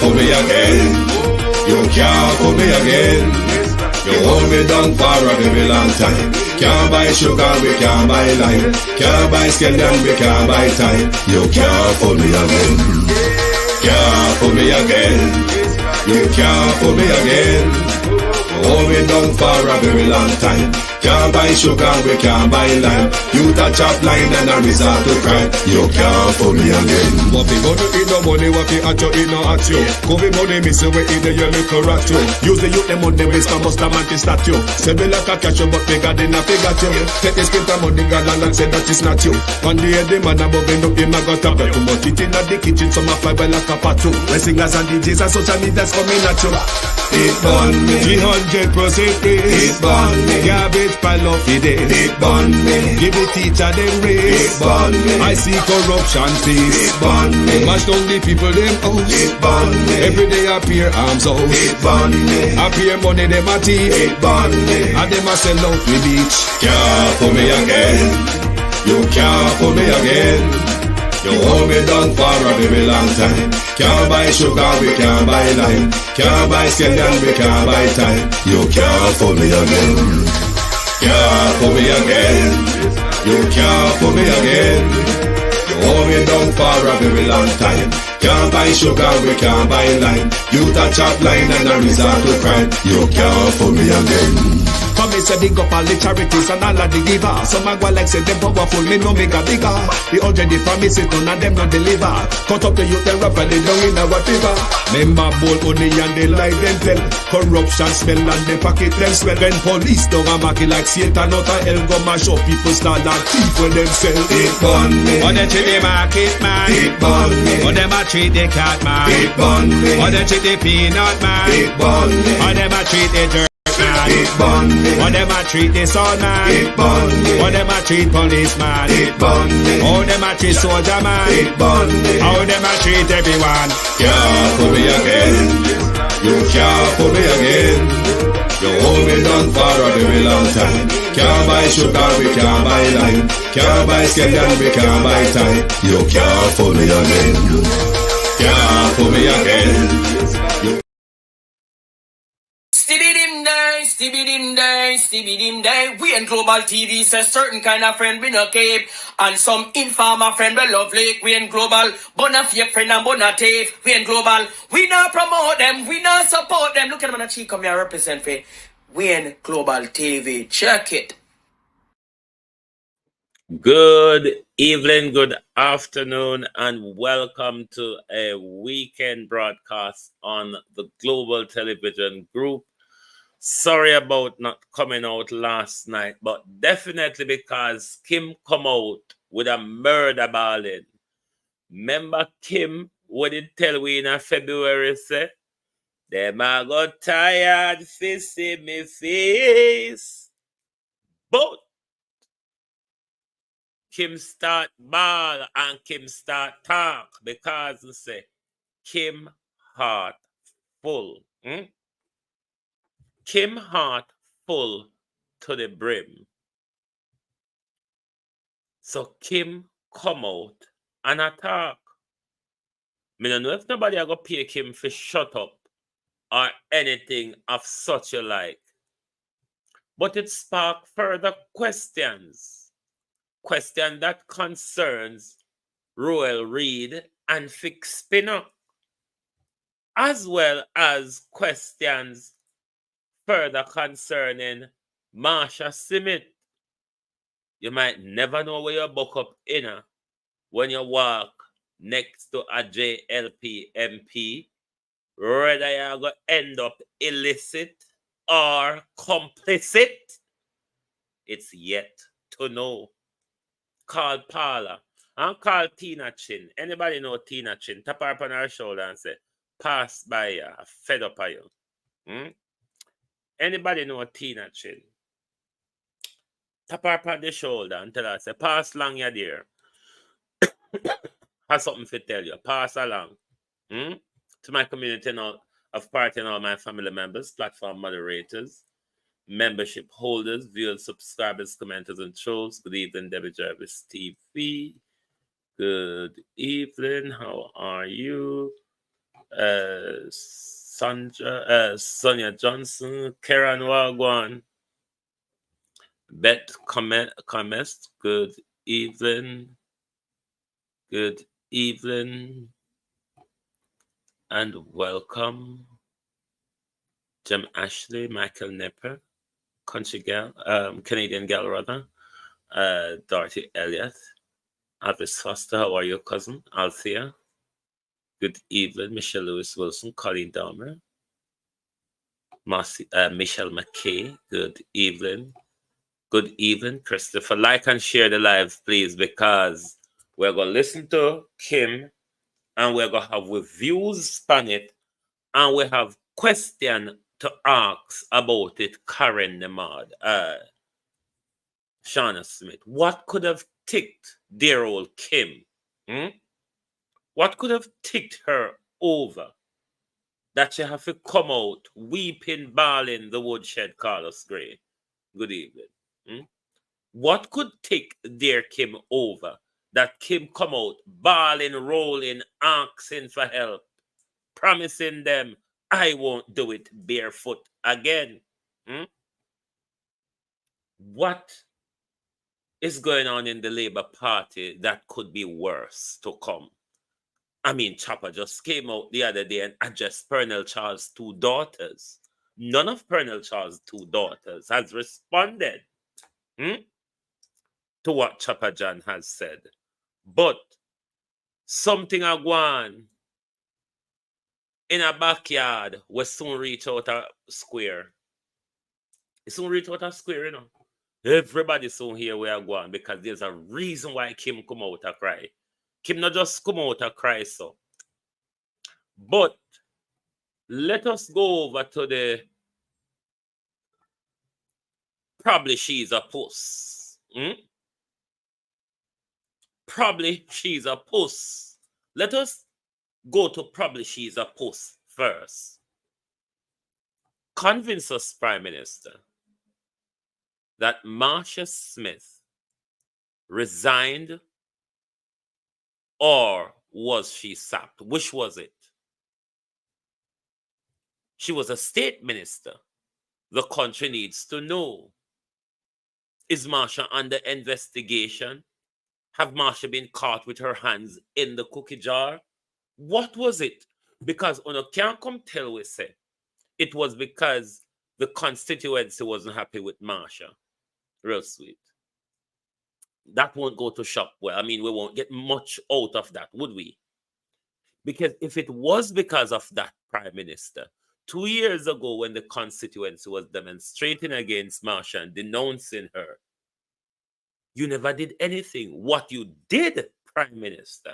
fool me again. You can't fool me again. You hold me down for a very long time. Can't buy sugar, we can't buy lime. Can't buy scallion, we can't buy time. You can't fool me again. Can't fool me again. You can't fool me again. Hold me down for a very long time. Can't buy sugar, we can't buy lime. You touch up line and I resort to crime. You can't fool me again. What people do in no money, what people at you in no at you. Covid money miss away in the little rat you. Use the youth, the money waste and must have anti-statue. Say me like a catch you, but bigger than a figure you. Take the script and money gal and say that it's not you. One day the man above end up in my gutter. Too much it in the kitchen, some a fly by like a patu. My singers and DJs and social media's coming at you. It burn me 300% raise. It burn me garbage pile of it. It burn me. Give the teacher them raise. It burn me. I see corruption face. It burn me. Mash down the people them house. It burn me. Every day appear arms out. It burn me. Appear money them a thief. It burn me. And them a sell out with each. Can't fool me again. You can't fool me again. You hold me down for a very long time. Can't buy sugar, we can't buy lime. Can't buy scallion, we can't buy time. You can't fool me again. Can't fool me again. You can't fool me again. You hold me down for a very long time. Can't buy sugar, we can't buy lime. You touch up line and I resort to crime. You can't fool me again. Come me say big up all the charities and all of the givers. Some a go like say them powerful, me no make a bigger. The already promises none of them not deliver. Cut up the youth and rap and they down in our fever. Member bold money and they lie them tell. Corruption smell and they pocket them swell. When police don't a market like Satan out of hell go mash up people start like thief when them sell. It burn me. Or they treat the market man. It burn me. Or them a treat the cat man. It burn me. Or they treat the peanut man. It burn me. Or them a treat the dirt. It burn me. Or them a treat the son man. It burn me. Or them a treat policeman. It burn me. Or them a treat soldier man. It burn me. Or them a treat everyone. Can't fool me again. You can't fool me again. You hold me down for a very long time. Can't buy sugar, we can't buy lime. Can't buy scallion, we can't buy time. You can't fool me again. Can't fool me again. Stibby dim day. We in Global TV says certain kind of friend we no keep. And some informer friend we love like. We in Global, bona fake friend and bona tape. We in Global, we not promote them, we not support them. Look at them on the cheek, come here represent for. We in Global TV. Check it. Good evening, good afternoon, and welcome to a weekend broadcast on the Global Television Group. Sorry about not coming out last night, but definitely because Kim come out with a murder balling. Remember Kim, what did tell we in February say? Them a got tired fi see me face. But Kim start ball and Kim start talk because they say Kim heart full. Kim heart full to the brim. So Kim come out and attack. Me don't know if nobody are gonna pay Kim for shut up or anything of such a like. But it sparked further questions. Question that concerns Royal Reed and Fix Spinner, as well as questions further concerning Marsha Smith. You might never know where you buck up in when you walk next to a JLP MP, whether you're going to end up illicit or complicit. It's yet to know. Call Paula and call Tina Chin. Anybody know Tina Chin? Tap her up on her shoulder and say, pass by you, fed up of you. Anybody know Tina Chin? Tap her up on the shoulder and tell her, say, pass along you there. Has something to tell you. Pass along. To my community now, of party and all my family members, platform moderators, membership holders, viewers, subscribers, commenters, and trolls. Good evening, Debbie Jarvis TV. Good evening. How are you? Sonia Johnson, Karen Wagwan, Beth Comest, good evening, and welcome. Jem Ashley, Michael Nepper, Country Gal, Canadian Gal rather, Dorothy Elliott, Alvis Foster, how are you, cousin? Althea, good evening, Michelle Lewis Wilson, Colleen Dahmer, Michelle McKay, good evening. Good evening, Christopher. Like and share the live, please, because we're going to listen to Kim and we're going to have reviews on it and we have question to ask about it, Karen Nemad. Shauna Smith, what could have ticked dear old Kim? What could have ticked her over that she have to come out weeping, bawling the woodshed, Carlos Gray? Good evening. What could tick dear Kim over that Kim come out bawling, rolling, asking for help, promising them, I won't do it barefoot again? What is going on in the Labour Party that could be worse to come? I mean, Chopper just came out the other day and addressed Pernell Charles' two daughters. None of Pernell Charles' two daughters has responded to what Chopper John has said. But something a go on in a backyard will soon reach out a square. It soon reach out a square, you know. Everybody soon hear where I go on because there's a reason why Kim come out and cry. Kim not just come out and cry, so. But let us go over to the probably she's a puss. Probably she's a puss. Let us go to probably she's a puss first. Convince us, Prime Minister, that Marsha Smith resigned or was she sacked? Which was it? She was a state minister. The country needs to know. Is Marsha under investigation? Have Marsha been caught with her hands in the cookie jar? What was it? Because on a can't come tell we say it was because the constituency wasn't happy with Marsha. Real sweet. That won't go to shop well. I mean, we won't get much out of that, would we? Because if it was because of that, Prime Minister, 2 years ago when the constituency was demonstrating against Marsha and denouncing her, you never did anything. What you did, Prime Minister,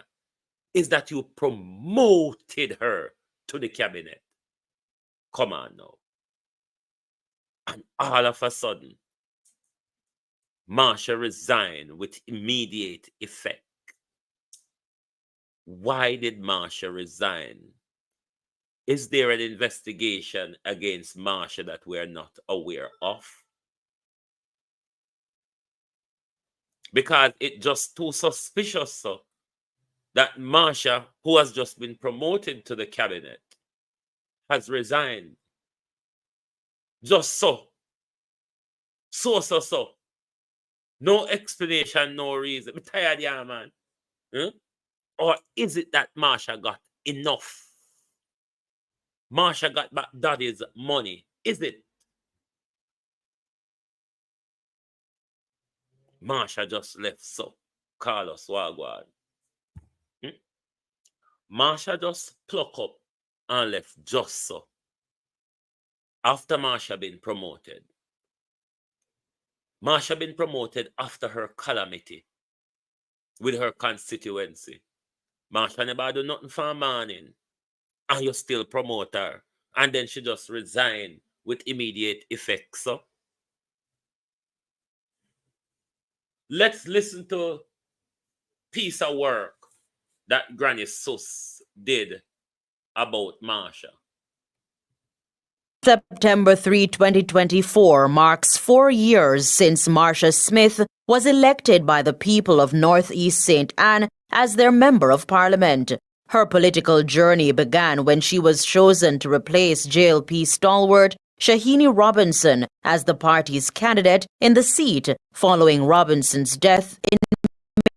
is that you promoted her to the cabinet. Come on now. And all of a sudden, Marsha resigned with immediate effect. Why did Marsha resign? Is there an investigation against Marsha that we're not aware of? Because it's just too suspicious so that Marsha, who has just been promoted to the cabinet, has resigned. Just so. So. No explanation, no reason. I'm tired, yeah, man. Or is it that Marsha got enough? Marsha got back daddy's money. Is it? Marsha just left so. Carlos Wagwan. Marsha just pluck up and left just so. After Marsha been promoted. Marsha been promoted after her calamity with her constituency. Marsha never do nothing for a morning. And you still promote her. And then she just resigned with immediate effect. So let's listen to piece of work that Granny Sus did about Marsha. September 3, 2024 marks 4 years since Marsha Smith was elected by the people of Northeast St. Anne as their Member of Parliament. Her political journey began when she was chosen to replace JLP stalwart Shahini Robinson as the party's candidate in the seat following Robinson's death in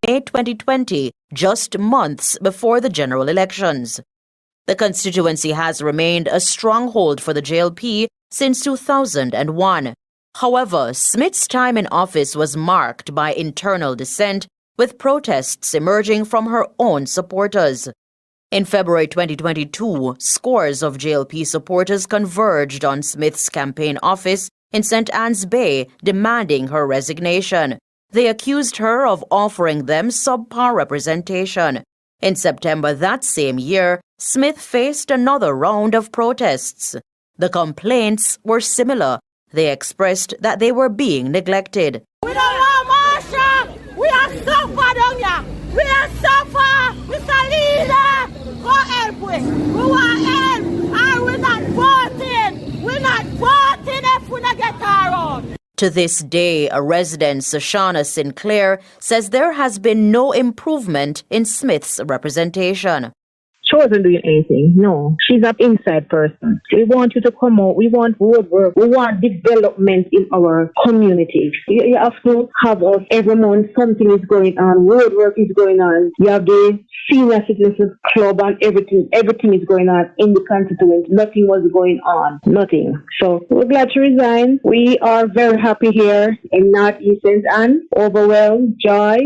May 2020, just months before the general elections. The constituency has remained a stronghold for the JLP since 2001. However, Smith's time in office was marked by internal dissent, with protests emerging from her own supporters. In February 2022, scores of JLP supporters converged on Smith's campaign office in St. Anne's Bay, demanding her resignation. They accused her of offering them subpar representation. In September that same year, Smith faced another round of protests. The complaints were similar. They expressed that they were being neglected. We don't want Marsha! We are suffer down here! We are suffer! Mr. Leader! Go help we! We want help! And we're not voting! We're not voting if we don't get around! To this day, a resident, Shoshana Sinclair, says there has been no improvement in Smith's representation. She wasn't doing anything. No, she's an inside person. We want you to come out. We want road work. We want development in our community. You have to have us every month. Something is going on. Road work is going on. You have the senior citizens club and everything. Everything is going on in the constituency. Nothing was going on. Nothing. So we're glad to resign. We are very happy here in Northeast St. Anne. Overwhelmed, joy.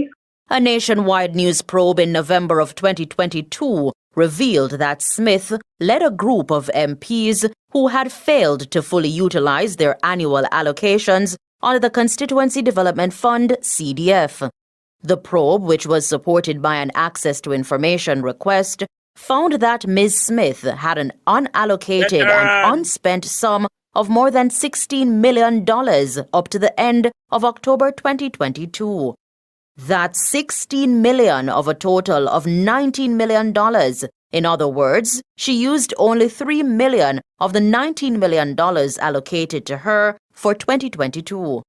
A nationwide news probe in November of 2022 revealed that Smith led a group of MPs who had failed to fully utilize their annual allocations under the Constituency Development Fund, CDF. The probe, which was supported by an access to information request, found that Ms. Smith had an unallocated and unspent sum of more than $16 million up to the end of October 2022. That's $16 million of a total of $19 million. In other words, she used only $3 million of the $19 million allocated to her for 2022.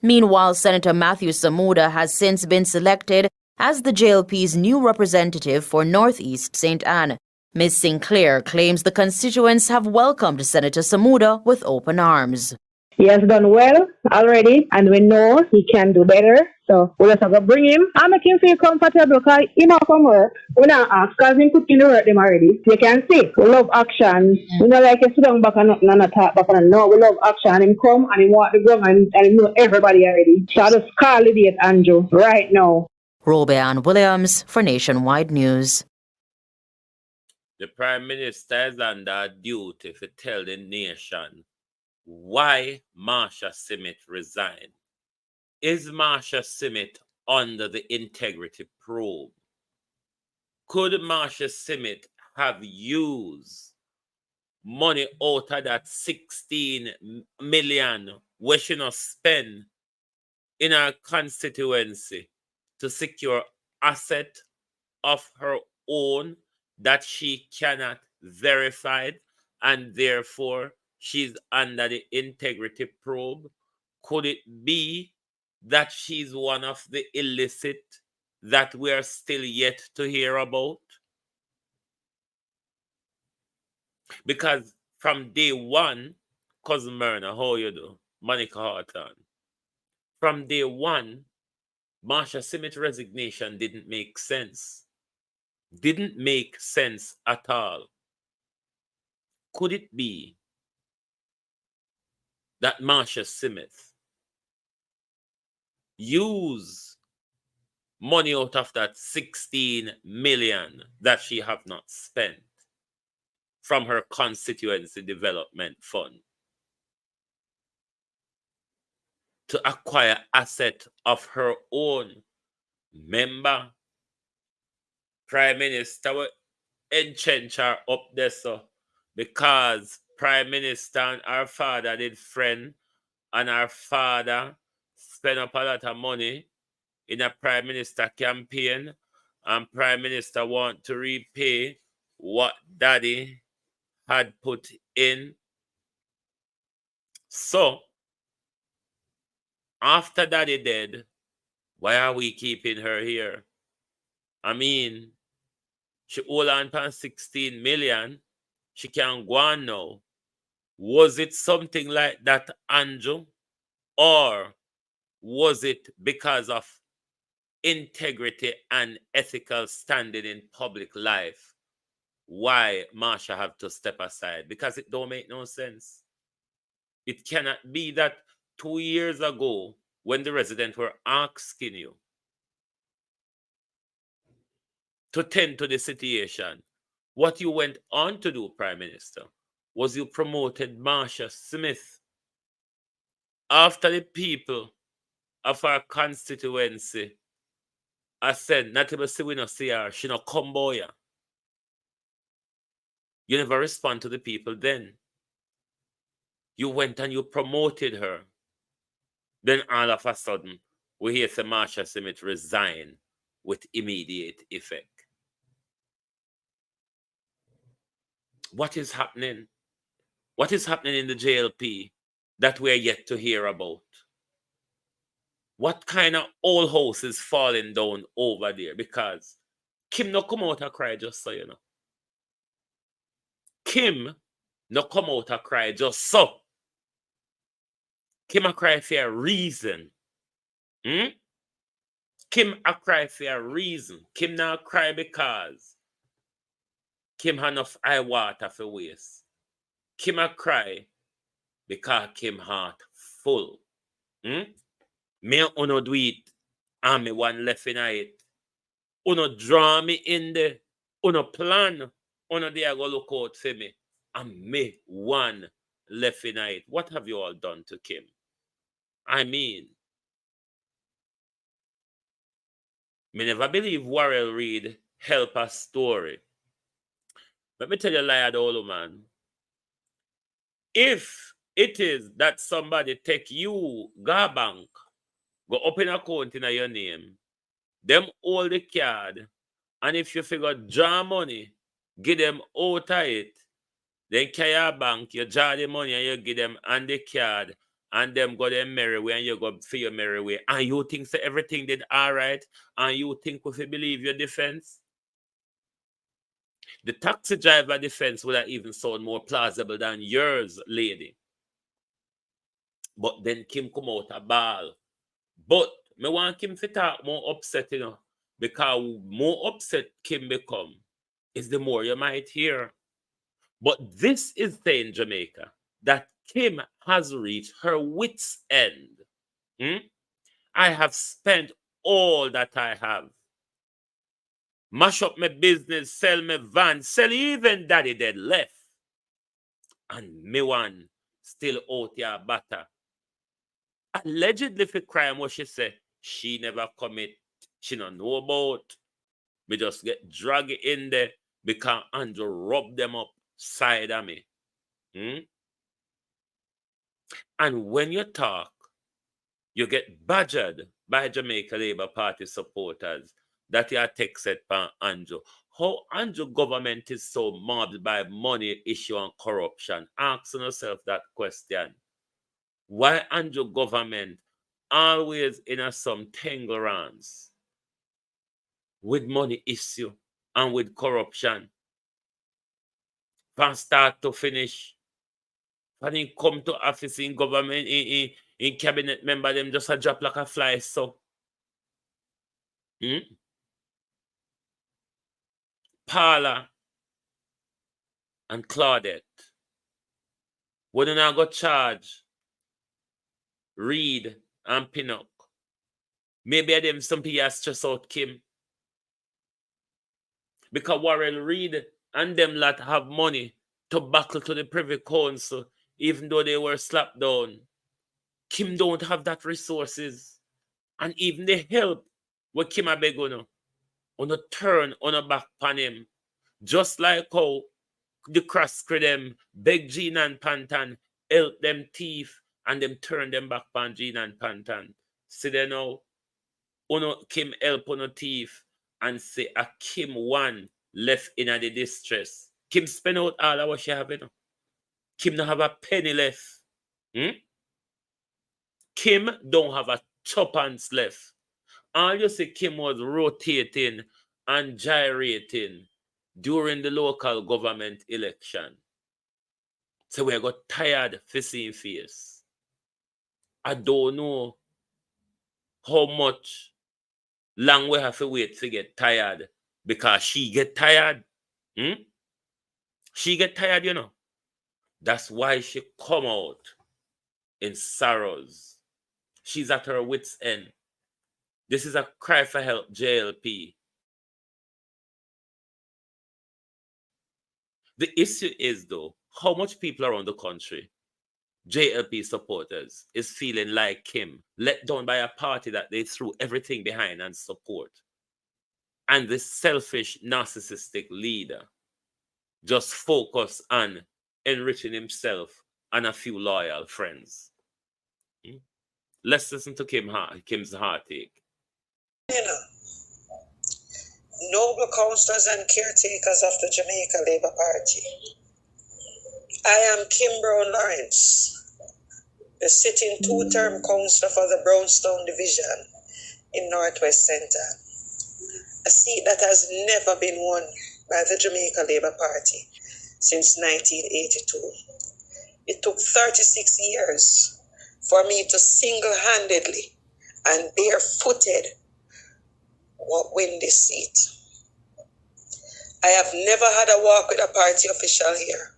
Meanwhile, Senator Matthew Samuda has since been selected as the JLP's new representative for Northeast St. Anne. Ms. Sinclair claims the constituents have welcomed Senator Samuda with open arms. He has done well already, and we know he can do better. So we're just going to bring him and make him feel comfortable because he not from work. We not ask because he put in the work them already. You can see, we love action. We not like to sit down back and not talk back and no, we love action. Him come and he walk the ground and he know everybody already. So I just call the date, Andrew, right now. Robeanne Williams for Nationwide News. The Prime Minister is under duty to tell the nation why Marsha Smith resigned. Is Marsha Smith under the integrity probe? Could Marsha Smith have used money out of that 16 million we should not spend in our constituency to secure asset of her own that she cannot verify, and therefore she's under the integrity probe? Could it be that she's one of the illicit that we are still yet to hear about? Because from day one, Cousin Myrna, how you do? Monica Horton. From day one, Marsha Smith's resignation didn't make sense. Didn't make sense at all. Could it be that Marsha Smith use money out of that 16 million that she have not spent from her constituency development fund to acquire asset of her own? Remember, Prime Minister will entrench her up there, so because Prime Minister and her father did friend, and her father spent up a lot of money in a Prime Minister campaign, and Prime Minister want to repay what Daddy had put in. So, after Daddy dead, why are we keeping her here? I mean, She hold on to 16 million. She can go on now. Was it something like that, Andrew? Or was it because of integrity and ethical standing in public life why Marsha have to step aside? Because it don't make no sense. It cannot be that 2 years ago when the residents were asking you to tend to the situation, what you went on to do, Prime Minister, was you promoted Marsha Smith after the people of our constituency. I said, not even see we not see her, she not come boy. You never respond to the people then. You went and you promoted her. Then all of a sudden, we hear say Marsha Smith resign with immediate effect. What is happening? What is happening in the JLP that we're yet to hear about? What kind of old house is falling down over there? Because Kim no come out and cry just so, you know. Kim no come out and cry just so. Kim a cry for a reason. Kim a cry for a reason. Kim not cry because Kim have enough eye water for waste. Kim a cry because Kim heart full. Me uno do it and me one left in it. Uno draw me in there. Uno plan. Uno there go look out for me. And me one left in it. What have you all done to Kim? I mean, me never believe Warrell Reid help a story. Let me tell you a lie, old man. If it is that somebody take you, go bank, go open an account in your name, them hold the card, and if you figure draw money, give them out of it, then carry your bank, you draw the money and you give them and the card, and them go their merry way and you go for your merry way. And you think so everything did all right, and you think if you believe your defense? The taxi driver defense would have even sound more plausible than yours, lady. But then Kim come out a ball. But me want Kim to talk more upset, you know, because more upset Kim become is the more you might hear. But this is saying, Jamaica, that Kim has reached her wit's end. I have spent all that I have. Mash up my business, sell my van, sell even daddy dead left. And me one still out here butter. Allegedly for crime, what she said, she never commit. She don't know about. Me just get dragged in there because Andrew rub them up side of me. And when you talk, you get badgered by Jamaica Labour Party supporters that you are texted by Andrew. How Andrew government is so mobbed by money issue and corruption? Ask yourself that question. Why Andrew government always in some tanglerans with money issue and with corruption? From start to finish. When he come to office in government, in cabinet member, them just a drop like a fly, so. Paula and Claudette. When you now go charge Reed and Pinnock, maybe them some people stress out Kim. Because Warren Reed and them lot have money to battle to the Privy Council, even though they were slapped down. Kim don't have that resources. And even the help what Kim a beg on a turn on a back pan him. Just like how the cross them beg Jean and Pantan, help them thief, and them turn them back pan Jean and Pantan. See they now, Kim help on a thief and say a Kim one left in the distress. Kim spend out all of what she have, you know. Kim don't have a penny left. Kim don't have a tuppence left. All you see Kim was rotating and gyrating during the local government election. So we got tired for seeing face. I don't know how much long we have to wait to get tired because she get tired. She get tired, you know. That's why she come out in sorrows. She's at her wit's end. This is a cry for help, JLP. The issue is, though, how much people around the country, JLP supporters, is feeling like Kim, let down by a party that they threw everything behind and support. And this selfish, narcissistic leader just focus on enriching himself and a few loyal friends. Let's listen to Kim's heartache. Noble councillors and caretakers of the Jamaica Labour Party. I am Kim Brown Lawrence, the sitting two-term councillor for the Brownstown Division in Northwest Centre, a seat that has never been won by the Jamaica Labour Party since 1982. It took 36 years for me to single-handedly and barefooted win this seat. I have never had a walk with a party official here.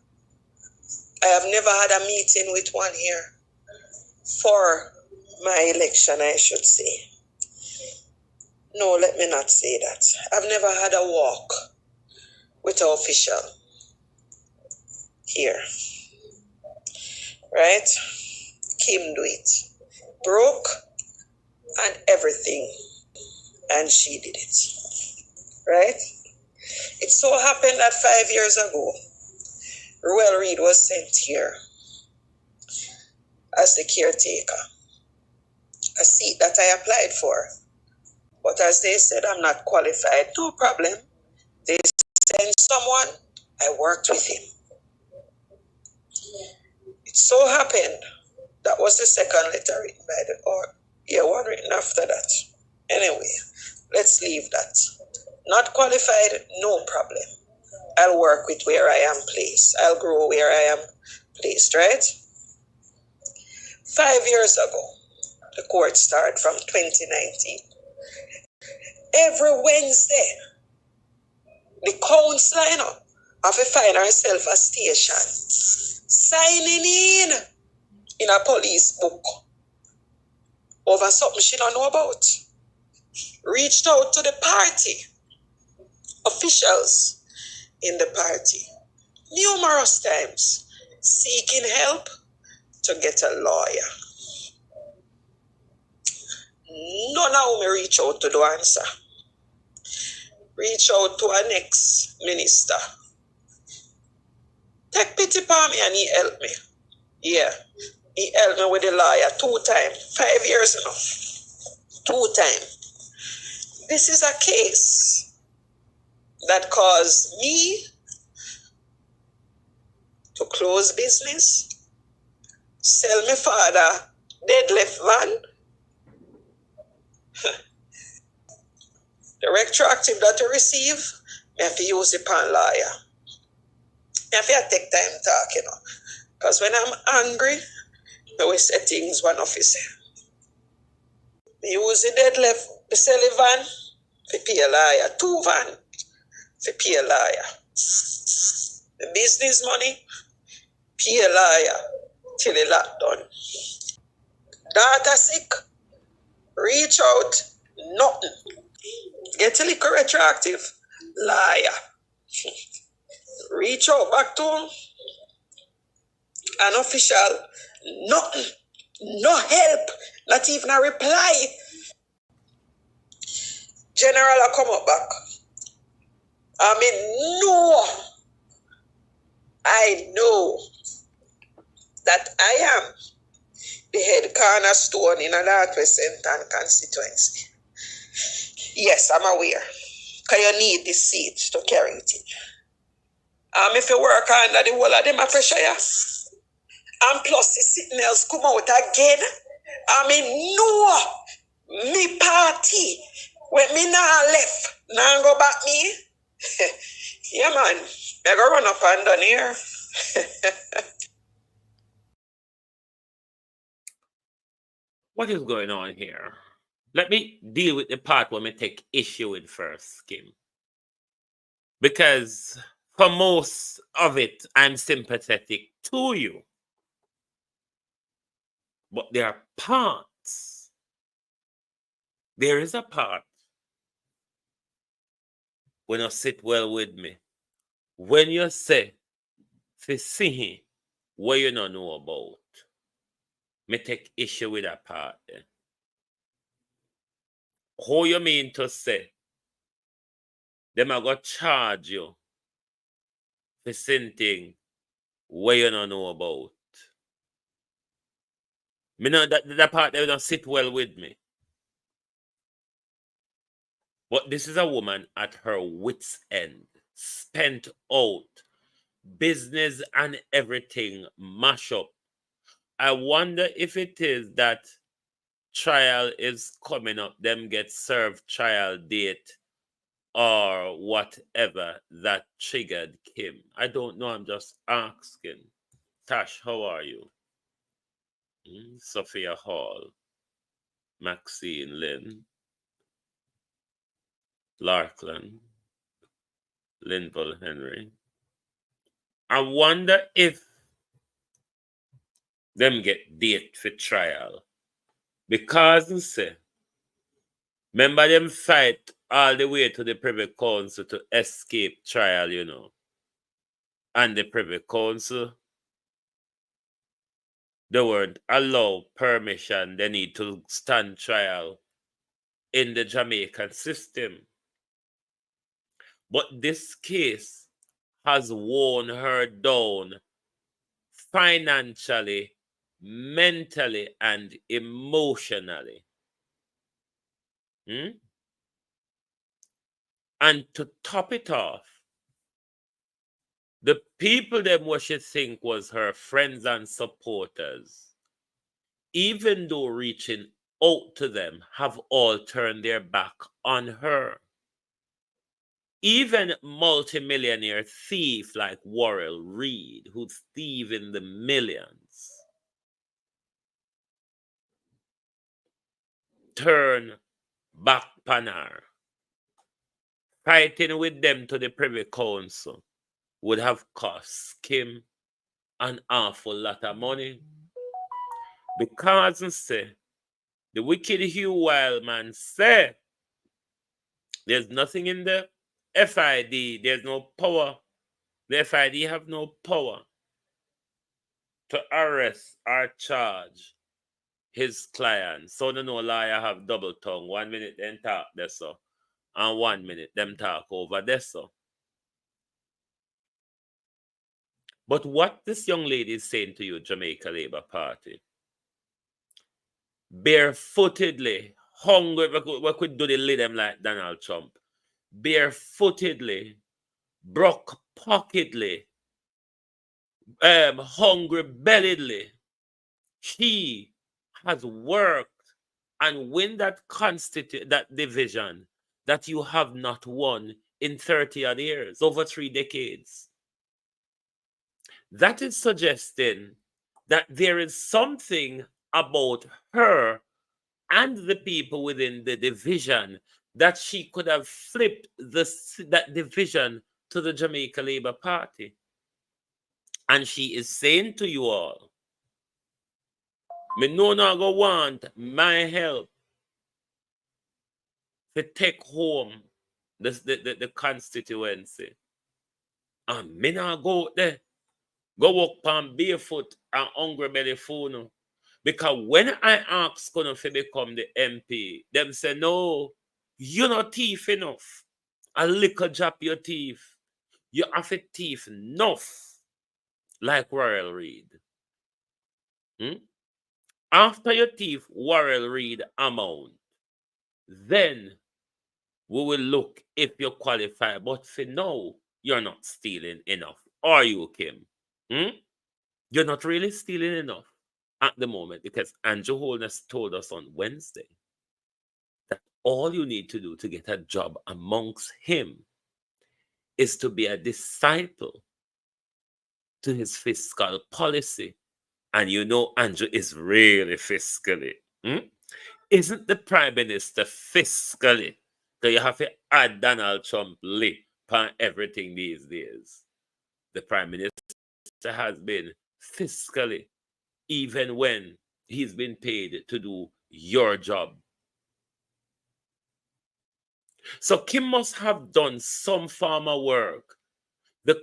I have never had a meeting with one here for my election, I should say. No, let me not say that. I've never had a walk with an official here. Right? Kim do it. Broke and everything. And she did it. Right? It so happened that 5 years ago, Ruel Reid was sent here as the caretaker, a seat that I applied for. But as they said, I'm not qualified. No problem. They sent someone, I worked with him. It so happened, that was the second letter written by one written after that. Anyway, let's leave that. Not qualified, no problem. I'll work with where I am placed. I'll grow where I am placed, right? 5 years ago, the court started from 2019. Every Wednesday, the council have to find herself a station, signing in a police book over something she don't know about. Reached out to the party, officials in the party, numerous times, seeking help to get a lawyer. None of them reach out to the answer. Reach out to our next minister. Take pity upon me and he helped me. Yeah, he helped me with the lawyer 2 times. 5 years enough. 2 times. This is a case that caused me to close business, sell my father dead left van. The retroactive that I receive, I have to use it upon lawyer. I have to take time talk, Because when I'm angry, I will say things one officer. I use the dead left, the sell a van, to pay a lawyer. 2 van, to pay a lawyer. The business money, pay a lawyer till the lot done. Daughter sick, reach out, nothing. Get a little retroactive, liar. Reach out back to him, an official, nothing, no help, not even a reply. General, I come up back. I know that I am the head cornerstone in a Northwest Centre constituency. Yes, I'm aware. Because you need this seat to carry it in. If you work under the whole of them, I pressure you. And plus, the sitting else come out again. No, me party. When me now left, now go back me. Yeah, man. I go run up and down here. What is going on here? Let me deal with the part where I take issue with first, Kim. Because for most of it, I'm sympathetic to you. But there are parts. There is a part when you sit well with me. When you say, for seeing what you don't know about, me take issue with that part. Then. How you mean to say, them are going to charge you for something what you don't know about? Me know that part they don't sit well with me. But this is a woman at her wit's end, spent out, business and everything mash up. I wonder if it is that trial is coming up, them get served trial date or whatever that triggered Kim. I don't know, I'm just asking. Tash, how are you? Sophia Hall, Maxine Lynn, Larkland, Linville Henry. I wonder if them get date for trial. Because say, remember them fight all the way to the Privy Council to escape trial, you know. And the Privy Council, they weren't allowed permission. They need to stand trial in the Jamaican system. But this case has worn her down financially, mentally, and emotionally. And to top it off, the people them what she think was her friends and supporters, even though reaching out to them, have all turned their back on her. Even multimillionaire thief like Worrell Reed, who's thieving the millions, turn back on her. Fighting with them to the Privy Council would have cost Kim an awful lot of money. Because say, the wicked Hugh Wildman said, there's nothing in the FID, there's no power. The FID have no power to arrest or charge his client. So no lawyer have double tongue. 1 minute them talk this so, and 1 minute them talk over this so. But what this young lady is saying to you, Jamaica Labour Party, barefootedly, hungry, we could do the lid them like Donald Trump, barefootedly, broke pocketly, hungry belliedly, she has worked and win that that division that you have not won in 30 odd years, over 3 decades. That is suggesting that there is something about her and the people within the division that she could have flipped that division to the Jamaica Labour Party. And she is saying to you all, me no go want my help to take home the constituency. And me no go there. Go walk pan barefoot and hungry belly phone. Because when I ask Kono to become the MP, them say, no, you're not thief enough. A little drop your teeth. You have a thief enough, like Worrell Reed. After your thief Worrell Reed amount, then we will look if you qualify. But for now, you're not stealing enough. Are you, Kim? You're not really stealing enough at the moment, because Andrew Holness told us on Wednesday that all you need to do to get a job amongst him is to be a disciple to his fiscal policy. And you know, Andrew is really fiscally. Isn't the Prime Minister fiscally? So you have to add Donald Trump lip on everything these days. The Prime Minister has been fiscally, even when he's been paid to do your job. So Kim must have done some form of work. The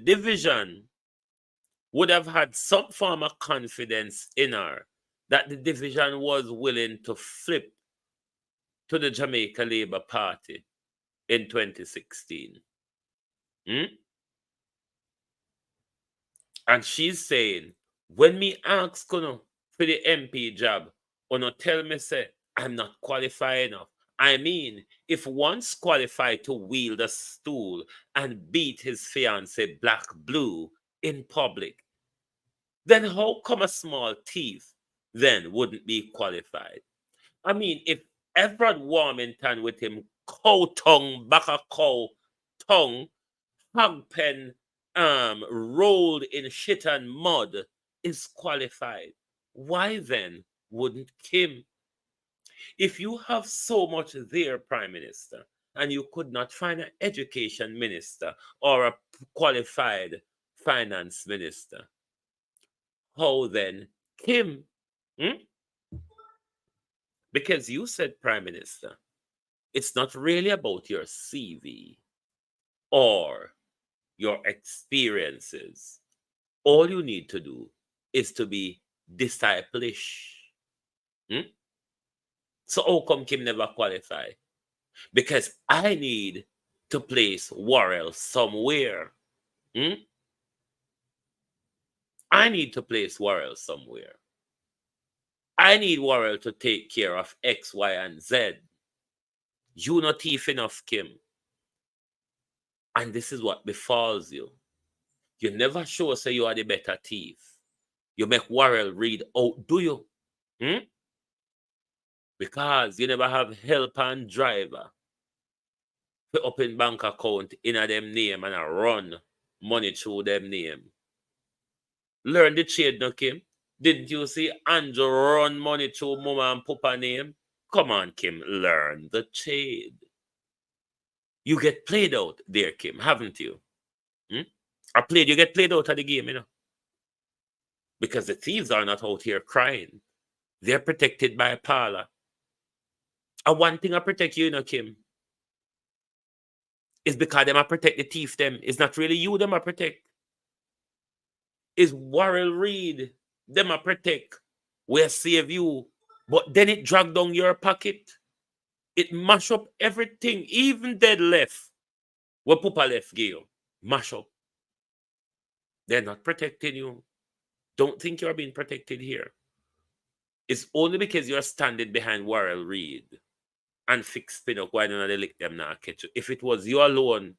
division would have had some form of confidence in her that the division was willing to flip to the Jamaica Labour Party in 2016. And she's saying, when me ask for the MP job, tell me say I'm not qualified enough. I mean, if one's qualified to wield a stool and beat his fiancée black blue in public, then how come a small thief then wouldn't be qualified? I mean, if Everett Warmington with him cow tongue, back a cow tongue, hog pen, rolled in shit and mud is qualified, why then wouldn't Kim? If you have so much there, Prime Minister, and you could not find an education minister or a qualified finance minister, how then Kim? Because you said, Prime Minister, it's not really about your CV or your experiences. All you need to do is to be disciplish. So how come Kim never qualify? Because I need to place Worrell somewhere. I need to place Worrell somewhere. I need Worrell to take care of X, Y, and Z. You not thief enough, Kim. And this is what befalls you. You never show say you are the better thief. You make Worrell read out, do you? Because you never have help and driver to open bank account in a them name and a run money through them name. Learn the trade, no, Kim? Didn't you see Andrew run money through Mama and Papa name? Come on, Kim, learn the trade. You get played out there, Kim, haven't you? You get played out of the game, you know. Because the thieves are not out here crying. They're protected by a parlor. And one thing I protect you, you know, Kim, is because them I protect the thief them. It's not really you them I protect. It's Worrell Reed them I protect. We'll save you. But then it drag down your pocket. It mash up everything, even dead left. What Papa left give you. Mash up. They're not protecting you. Don't think you're being protected here. It's only because you're standing behind Worrell Reed and fix spin up why don't they lick them now catch you. If it was you alone,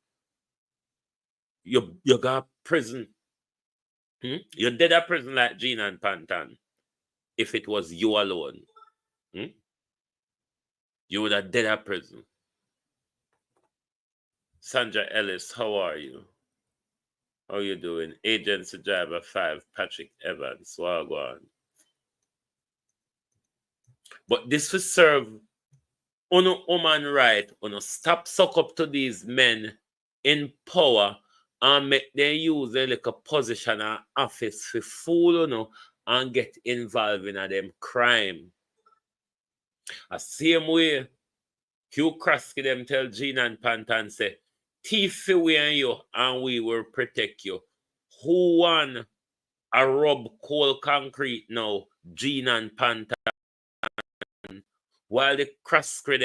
you got prison. You're dead at prison like Gina and Pantan. If it was you alone, you would have dead at prison. Sandra Ellis, how are you? How you doing? Agency Driver 5, Patrick Evans. Wagwan. But this will serve on woman right. Stop suck up to these men in power and make them use their like a position and office for fool and get involved in them crime. The same way Hugh Krasky them tell Gina and Pantan say, thief we and you and we will protect you. Who won a rub coal concrete now? Gina and Pantan. While the Krasky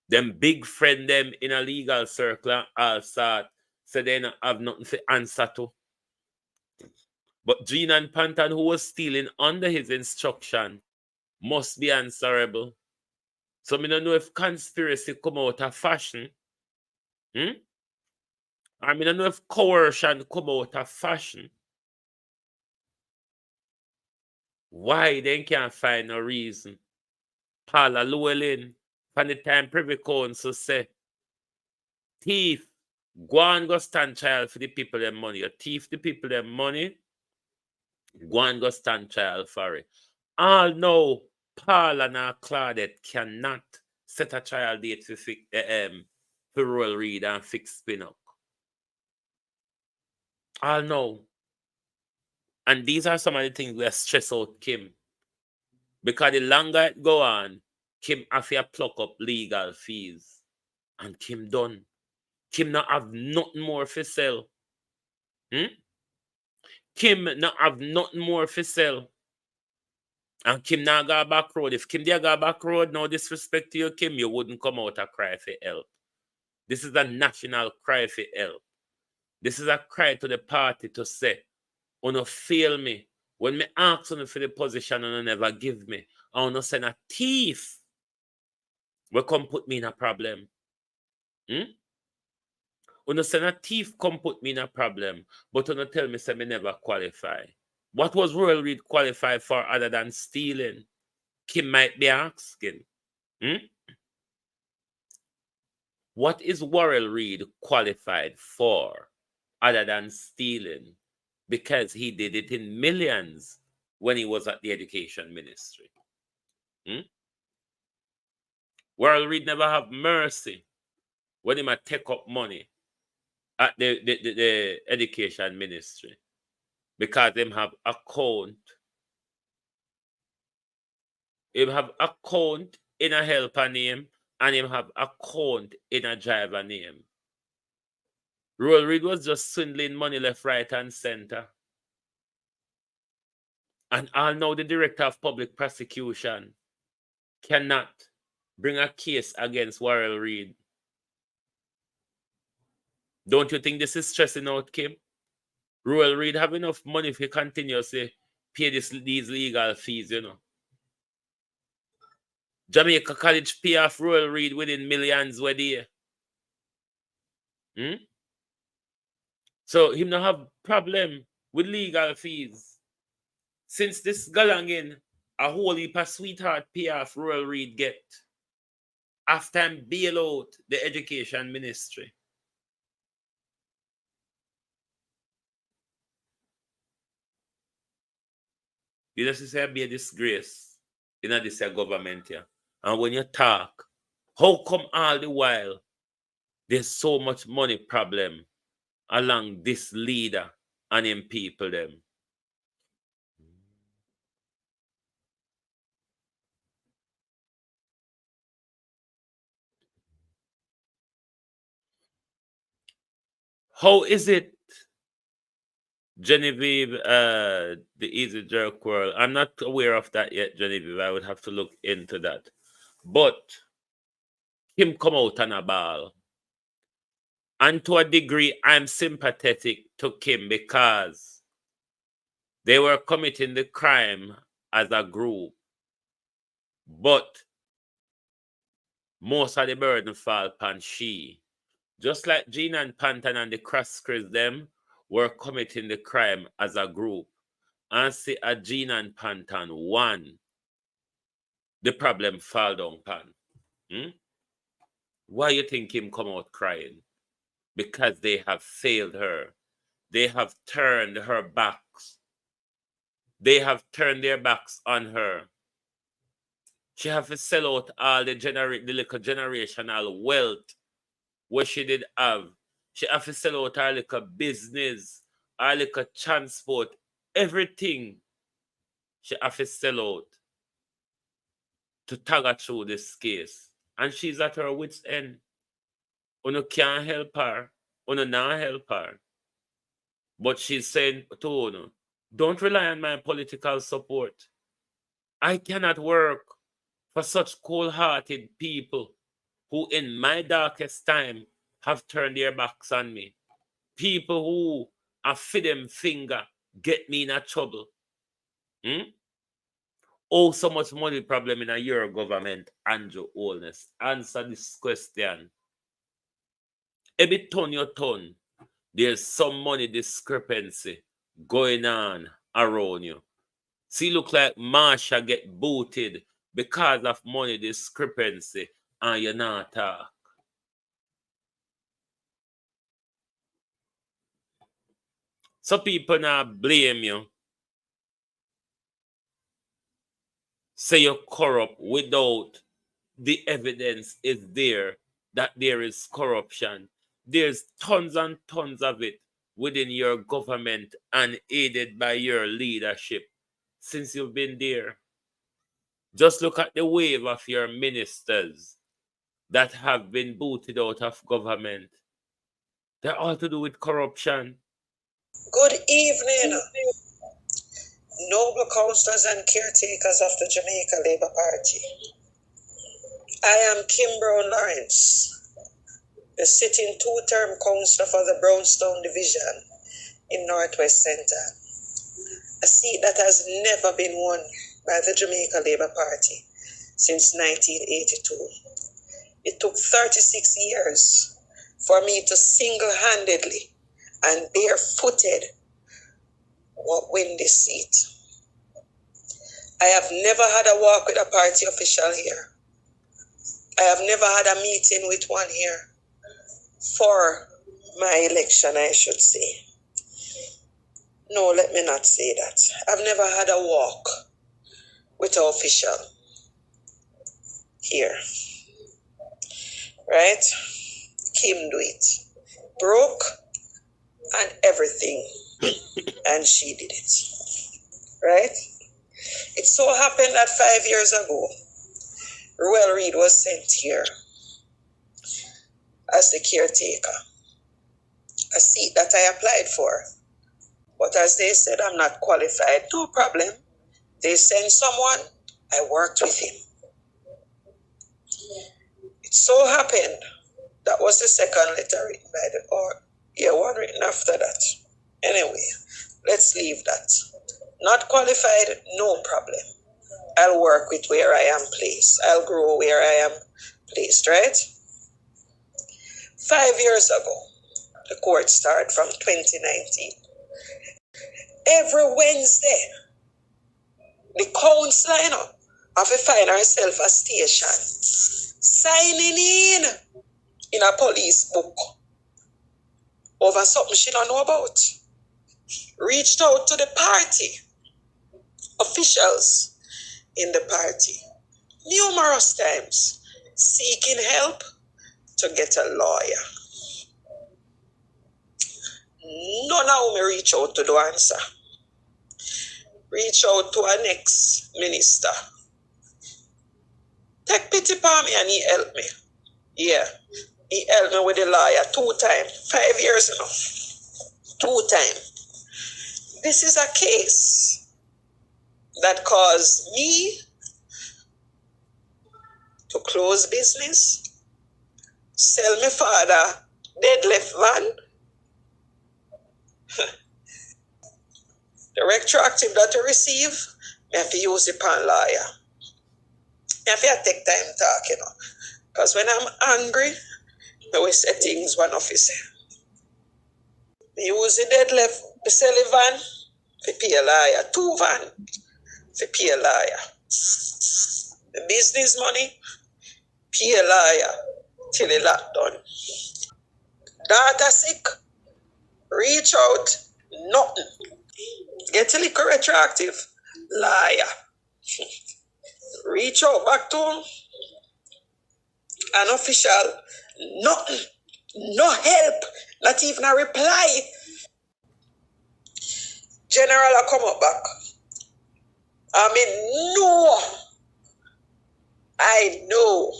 them big friend them in a legal circle and all sort, so they don't have nothing to answer to. But Gina and Pantan, who was stealing under his instruction, must be answerable. So I don't know if conspiracy come out of fashion. I don't know if coercion come out of fashion. Why they can't find no reason? Paula Llewellyn, from the time Privy Council say, thief, go and go stand trial for the people their money. You thief the people their money, go and go stand trial for it. All know Paul and Claudette cannot set a trial date for Royal Reed and fix Pinnock. All know. And these are some of the things that stress out Kim. Because the longer it go on, Kim have to pluck up legal fees. And Kim done. Kim not have nothing more for sell. Kim not have nothing more for sell. And Kim not go back road. If Kim did go back road, no disrespect to you, Kim, you wouldn't come out and cry for help. This is a national cry for help. This is a cry to the party to say, "Uno fail me. When me ask you for the position, uno never give me. I uno send a thief will come put me in a problem. Uno send a thief come put me in a problem, but uno tell me say me never qualify. What was Royal Reed qualified for other than stealing? Kim might be asking. What is Royal Reed qualified for other than stealing? Because he did it in millions when he was at the education ministry. Royal Reed never have mercy when he might take up money at the education ministry. Because them have account. Him have account in a helper name and him have account in a driver name. Royal Reed was just swindling money left, right, and center. And all now the director of public prosecution cannot bring a case against Royal Reed. Don't you think this is stressing out Kim? Royal Reed have enough money if he continuously pay these legal fees, you know. Jamaica College pay off Royal Reed within millions a year. So him not have problem with legal fees. Since this galangin, a whole heap of sweetheart pay off Royal Reed get after him bail out the education ministry. You just say be a disgrace in this government here. And when you talk, how come all the while there's so much money problem along this leader and him people them? How is it, Genevieve, the Easy Jerk World? I'm not aware of that yet, Genevieve. I would have to look into that. But him come out on a ball. And to a degree, I'm sympathetic to Kim because they were committing the crime as a group. But most of the burden fall upon she. Just like Gina and Pantan and the Crosskers them were committing the crime as a group. And see a Gina and Pantan one, the problem fall down pan. Why you think him come out crying? Because they have failed her. They have turned her backs. They have turned their backs on her. She have to sell out all the little generational wealth what she did have. She have to sell out her little business, her little transport, everything. She have to sell out to tag her through this case. And she's at her wit's end. Uno can't help her. Uno not help her. But she's saying to Uno, don't rely on my political support. I cannot work for such cold-hearted people who in my darkest time have turned their backs on me. People who are feed them finger, get me in a trouble. Oh, so much money problem in a year government, Andrew Holness. Answer this question. Every ton you turn, there's some money discrepancy going on around you. See, look like Marsha get booted because of money discrepancy and you not talk. So people now blame you. Say you're corrupt without the evidence is there that there is corruption. There's tons and tons of it within your government and aided by your leadership since you've been there. Just look at the wave of your ministers that have been booted out of government. They're all to do with corruption. Good evening, noble councillors and caretakers of the Jamaica Labour Party. I am Kim Brown Lawrence, the sitting two-term councillor for the Brownstown Division in Northwest Centre, a seat that has never been won by the Jamaica Labour Party since 1982. It took 36 years for me to single-handedly and barefooted win this seat. I have never had a walk with a party official here. I have never had a meeting with one here for my election, I should say. No, let me not say that. I've never had a walk with an official here. Right? Kim do it. Broke and everything. And she did it. Right? It so happened that 5 years ago, Ruel Reid was sent here as the caretaker, a seat that I applied for. But as they said, I'm not qualified. No problem. They sent someone, I worked with him. It so happened that was the second letter written by one written after that. Anyway, let's leave that. Not qualified, no problem. I'll work with where I am placed. I'll grow where I am placed, right? 5 years ago, the court started from 2019. Every Wednesday, the council have to find herself a station, signing in a police book over something she don't know about. Reached out to the party, officials in the party, numerous times, seeking help to get a lawyer. None of them reach out to the answer. Reach out to our next minister. Take pity upon me and he helped me. Yeah, he helped me with the lawyer 2 times, 5 years now. 2 times. This is a case that caused me to close business, sell my father dead left van. The retroactive that you receive, I have to use it upon lawyer. I have to take time talk, Because when I'm angry, I will say things one officer. I use the dead left, the sell a van, to pay a lawyer. 2 van, to pay a lawyer. The business money, pay a lawyer till the lot done. Daughter sick, reach out, nothing. Get a little retroactive, liar. Reach out back to him, an official, nothing, no help, not even a reply. General, I come up back. I know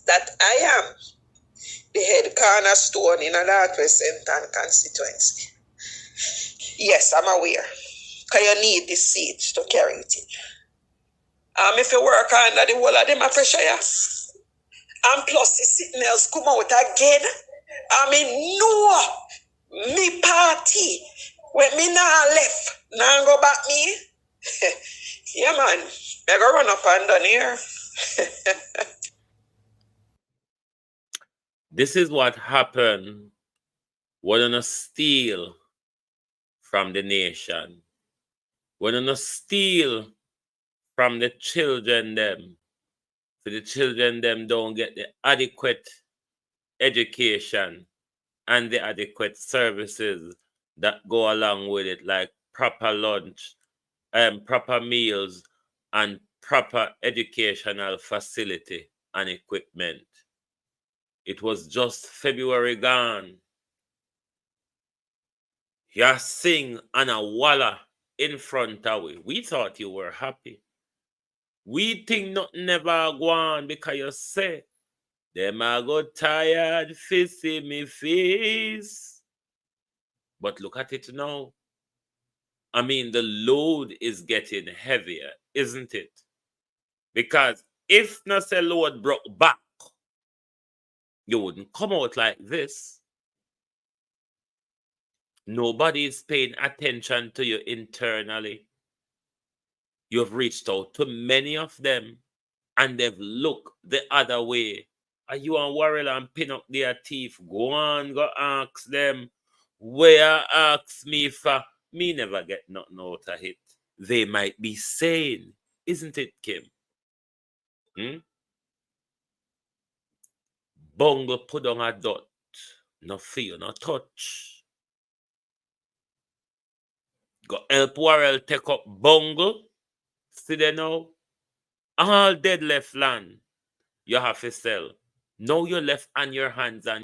that I am the head cornerstone in a Northwest Centre Constituency. Yes, I'm aware. Because you need this seat to carry it in. If you work under the whole of them, I pressure you. And plus, the sitting else come out again. No, me party. When me now left, now go back me. Yeah, man. I go run up and down here. This is what happened when you steal from the nation. When you steal from the children them, so the children them don't get the adequate education and the adequate services that go along with it, like proper lunch, proper meals, and proper educational facility and equipment. It was just February gone. You sing and a walla in front of we. We thought you were happy. We think nothing never go on because you say, them a go tired fi see me face. But look at it now. I mean, the load is getting heavier, isn't it? Because if not say load broke back, you wouldn't come out like this. Nobody is paying attention to you internally. You've reached out to many of them and they've looked the other way. Are you on worry and pin up their teeth? Go on, go ask them. Where ask me for? Me never get nothing out of it. They might be saying, isn't it, Kim? Bungle put on a dot. No feel, no touch. Go help Warrell take up Bungle. See there now? All dead left land. You have to sell. Now you're left on your hands and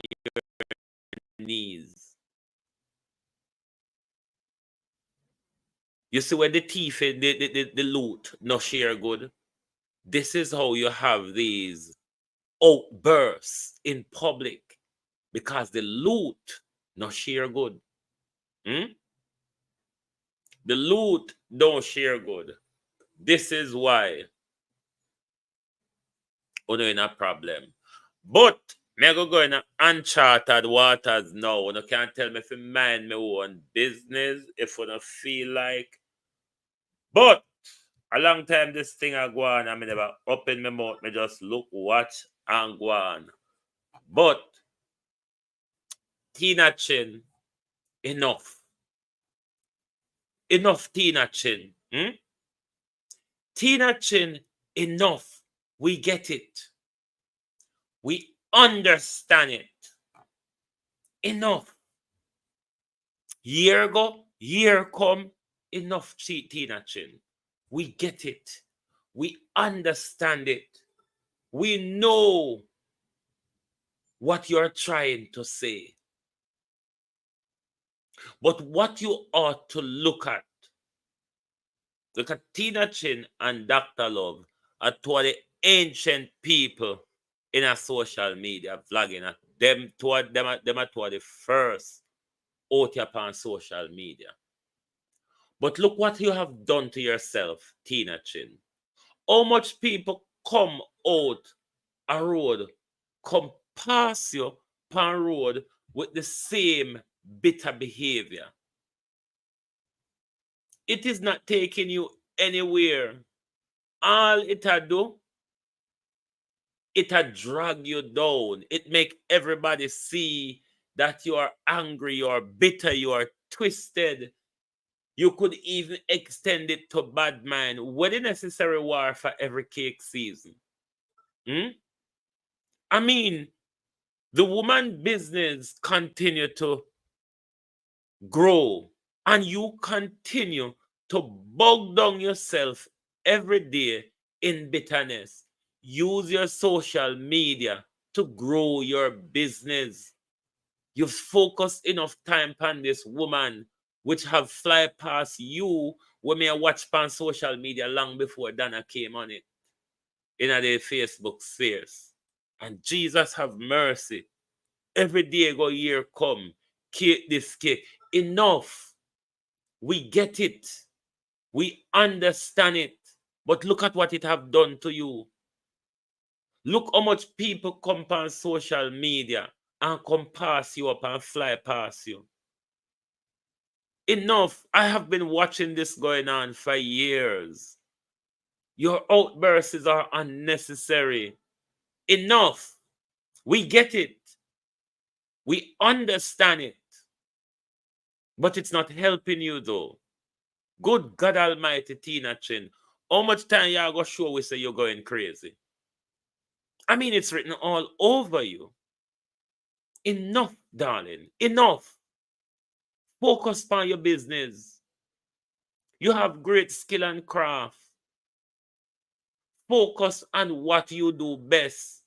your knees. You see where the thief, the loot, no share good. This is how you have these outbursts in public because the loot no share good. The loot don't share good. This is why we're in a problem. But me go in uncharted waters now. You can't tell me if you mind my own business, if you don't feel like. But a long time this thing I go on, I mean never open my mouth, me just look, watch, and go on. But Tina Chin, enough. Enough Tina Chin. Tina Chin, enough. We get it. We understand it. Enough. Year go, year come, enough Tina Chin. We get it. We understand it. We know what you're trying to say. But what you ought to look at Tina Chin and Dr. Love are two of the ancient people in a social media vlogging. Them are two of the first out here on social media. But look what you have done to yourself, Tina Chin. How much people come out a road, come past you on road with the same bitter behavior. It is not taking you anywhere. All it do, it drag you down. It make everybody see that you are angry, you are bitter, you are twisted. You could even extend it to bad mind. What is necessary war for every cake season? I mean, the woman business continue to grow and you continue to bog down yourself every day in bitterness. Use your social media to grow your business. You've focused enough time on this woman which have fly past you when me watch on social media long before Dana came on it in the Facebook spheres. And Jesus have mercy. Every day go year come. Cake this cake. Enough. We get it. We understand it. But look at what it have done to you. Look how much people come on social media and come pass you up and fly past you. Enough. I have been watching this going on for years. Your outbursts are unnecessary. Enough. We get it. We understand it. But it's not helping you though. Good God Almighty, Tina Chin. How much time you go show we say you're going crazy? I mean, it's written all over you. Enough, darling. Enough. Focus on your business. You have great skill and craft. Focus on what you do best.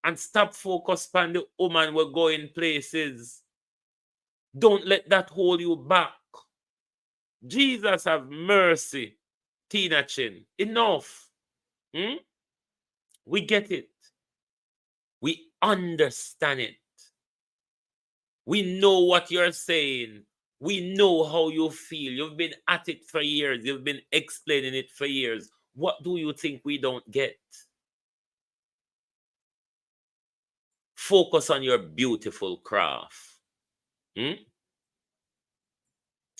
And stop focus on the woman we're going places. Don't let that hold you back. Jesus have mercy. Tina Chin. Enough. We get it. We understand it. We know what you're saying. We know how you feel. You've been at it for years. You've been explaining it for years. What do you think we don't get? Focus on your beautiful craft.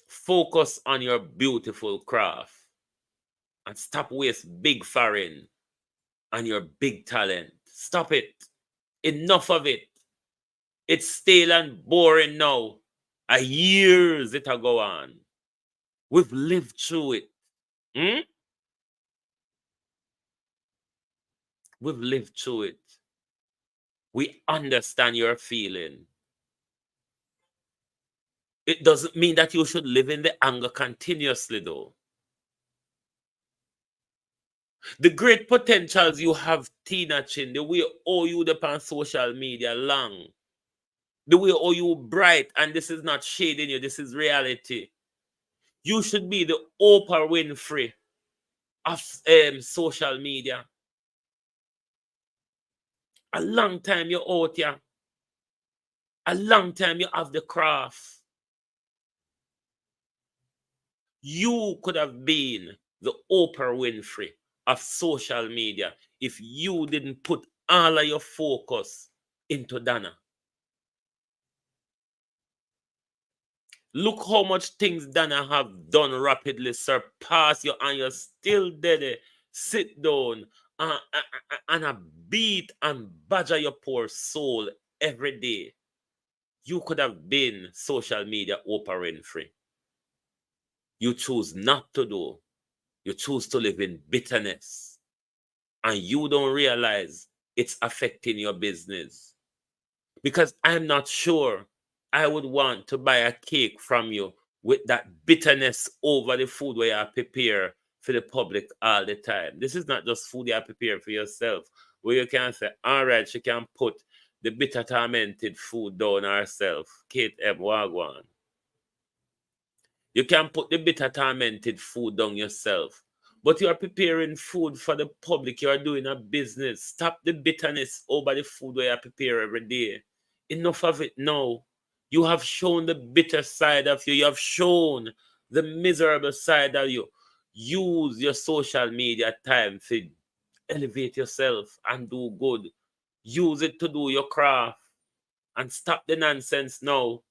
Focus on your beautiful craft. And stop waste big foreign on your big talent. Stop it. Enough of it. It's stale and boring now. A years it'll go on. We've lived through it. We've lived through it. We understand your feeling. It doesn't mean that you should live in the anger continuously, though. The great potentials you have, Tina Chin, the way all you upon social media long, the way all you bright, and this is not shading you, this is reality. You should be the Oprah Winfrey of social media. A long time you're out here. A long time you have the craft. You could have been the Oprah Winfrey of social media if you didn't put all of your focus into Dana. Look how much things Dana have done rapidly, surpass you, and you're still there. Sit down and a beat and badger your poor soul every day. You could have been social media Oprah Winfrey. You choose not to do. You choose to live in bitterness. And you don't realize it's affecting your business. Because I'm not sure I would want to buy a cake from you with that bitterness over the food where you prepare for the public all the time. This is not just food you prepare for yourself, where you can say, all right, she can put the bitter tormented food down herself. Kate M. Wagwan. You can put the bitter tormented food down yourself. But you are preparing food for the public. You are doing a business. Stop the bitterness over the food where you prepare every day. Enough of it now. You have shown the bitter side of you. You have shown the miserable side of you. Use your social media time to elevate yourself and do good. Use it to do your craft. And stop the nonsense now.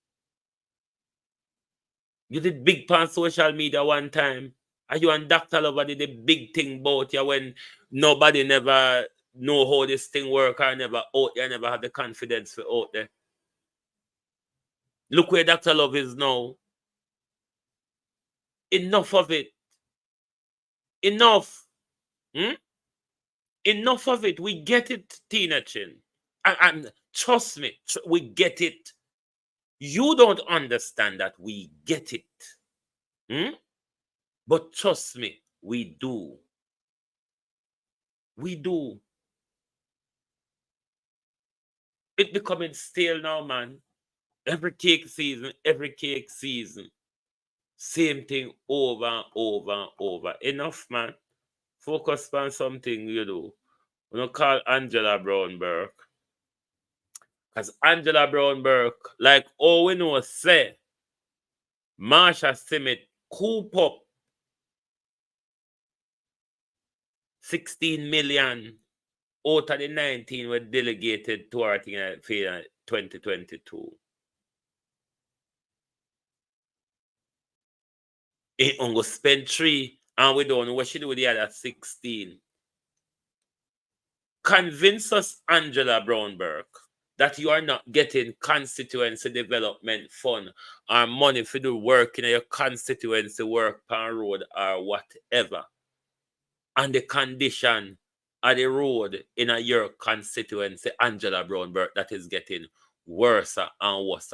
You did big on social media one time. Are you and Dr. Lover did the big thing about you when nobody never know how this thing work or never out there, never have the confidence for out there? Look where Dr. Love is now. Enough of it. Enough. Enough of it. We get it, Tina Chin. And trust me, we get it. You don't understand that we get it. But trust me, we do. We do. It's becoming stale now, man. Every cake season. Same thing over and over and over. Enough, man. Focus on something you do. We don't call Angela Brown Burke. Because Angela Brown Burke, like all we know say, Marsha Smith coop up 16 million out of the 19 were delegated to her thing for 2022. It only spend 3 and we don't know what she do with the other 16. Convince us, Angela Brown Burke, that you are not getting constituency development fund or money for the work in your constituency, work on road or whatever. And the condition of the road in your constituency, Angela Brown Burke, that is getting worse and worse.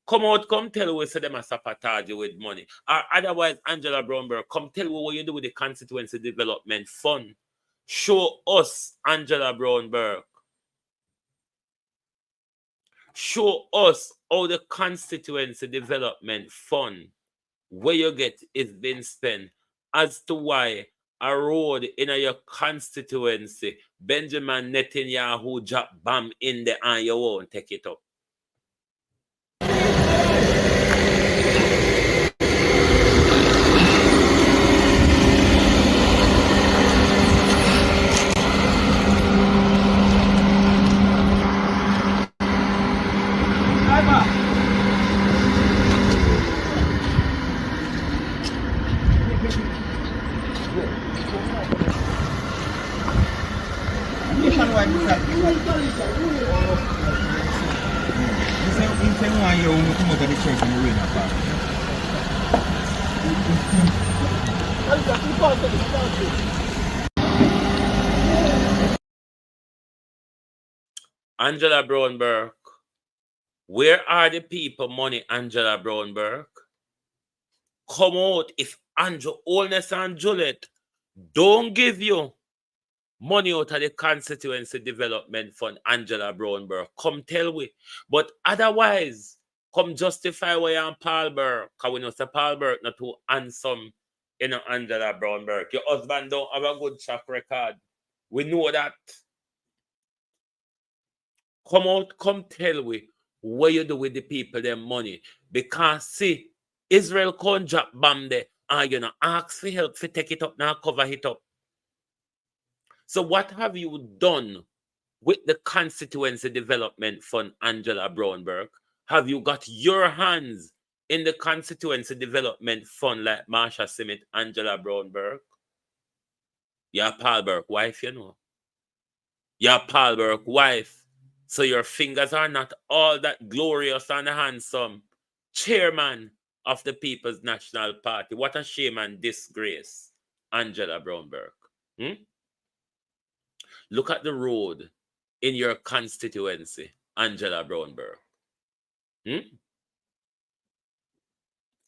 Come out, come tell we say them a sabotage you with money. Or otherwise, Angela Brownberg, come tell we what you do with the Constituency Development Fund. Show us, Angela Brownberg. Show us how the Constituency Development Fund, where you get, is being spent, as to why a road in your constituency, Benjamin Netanyahu drop bomb in there and you won't take it up. Angela Brownberg, where are the people money, Angela Brownberg? Come out if Andrew Holness and Juliet don't give you money out of the Constituency Development Fund, Angela Brownberg, come tell we. But otherwise, come justify why you're on Paul Burke, because we know say Paul Burke not too handsome, Angela Brownberg. Your husband don't have a good track record. We know that. Come out, come tell we what you do with the people, their money. Because see, Israel can't drop bomb there and you know ask for help to take it up now, cover it up. So what have you done with the Constituency Development Fund, Angela Brownberg? Have you got your hands in the Constituency Development Fund like Marsha Smith, Angela Brownberg? You're Paul Burke wife, you know. You're Paul Burke wife. So your fingers are not all that glorious and handsome. Chairman of the People's National Party. What a shame and disgrace, Angela Brownberg. Look at the road in your constituency, Angela Brownberg.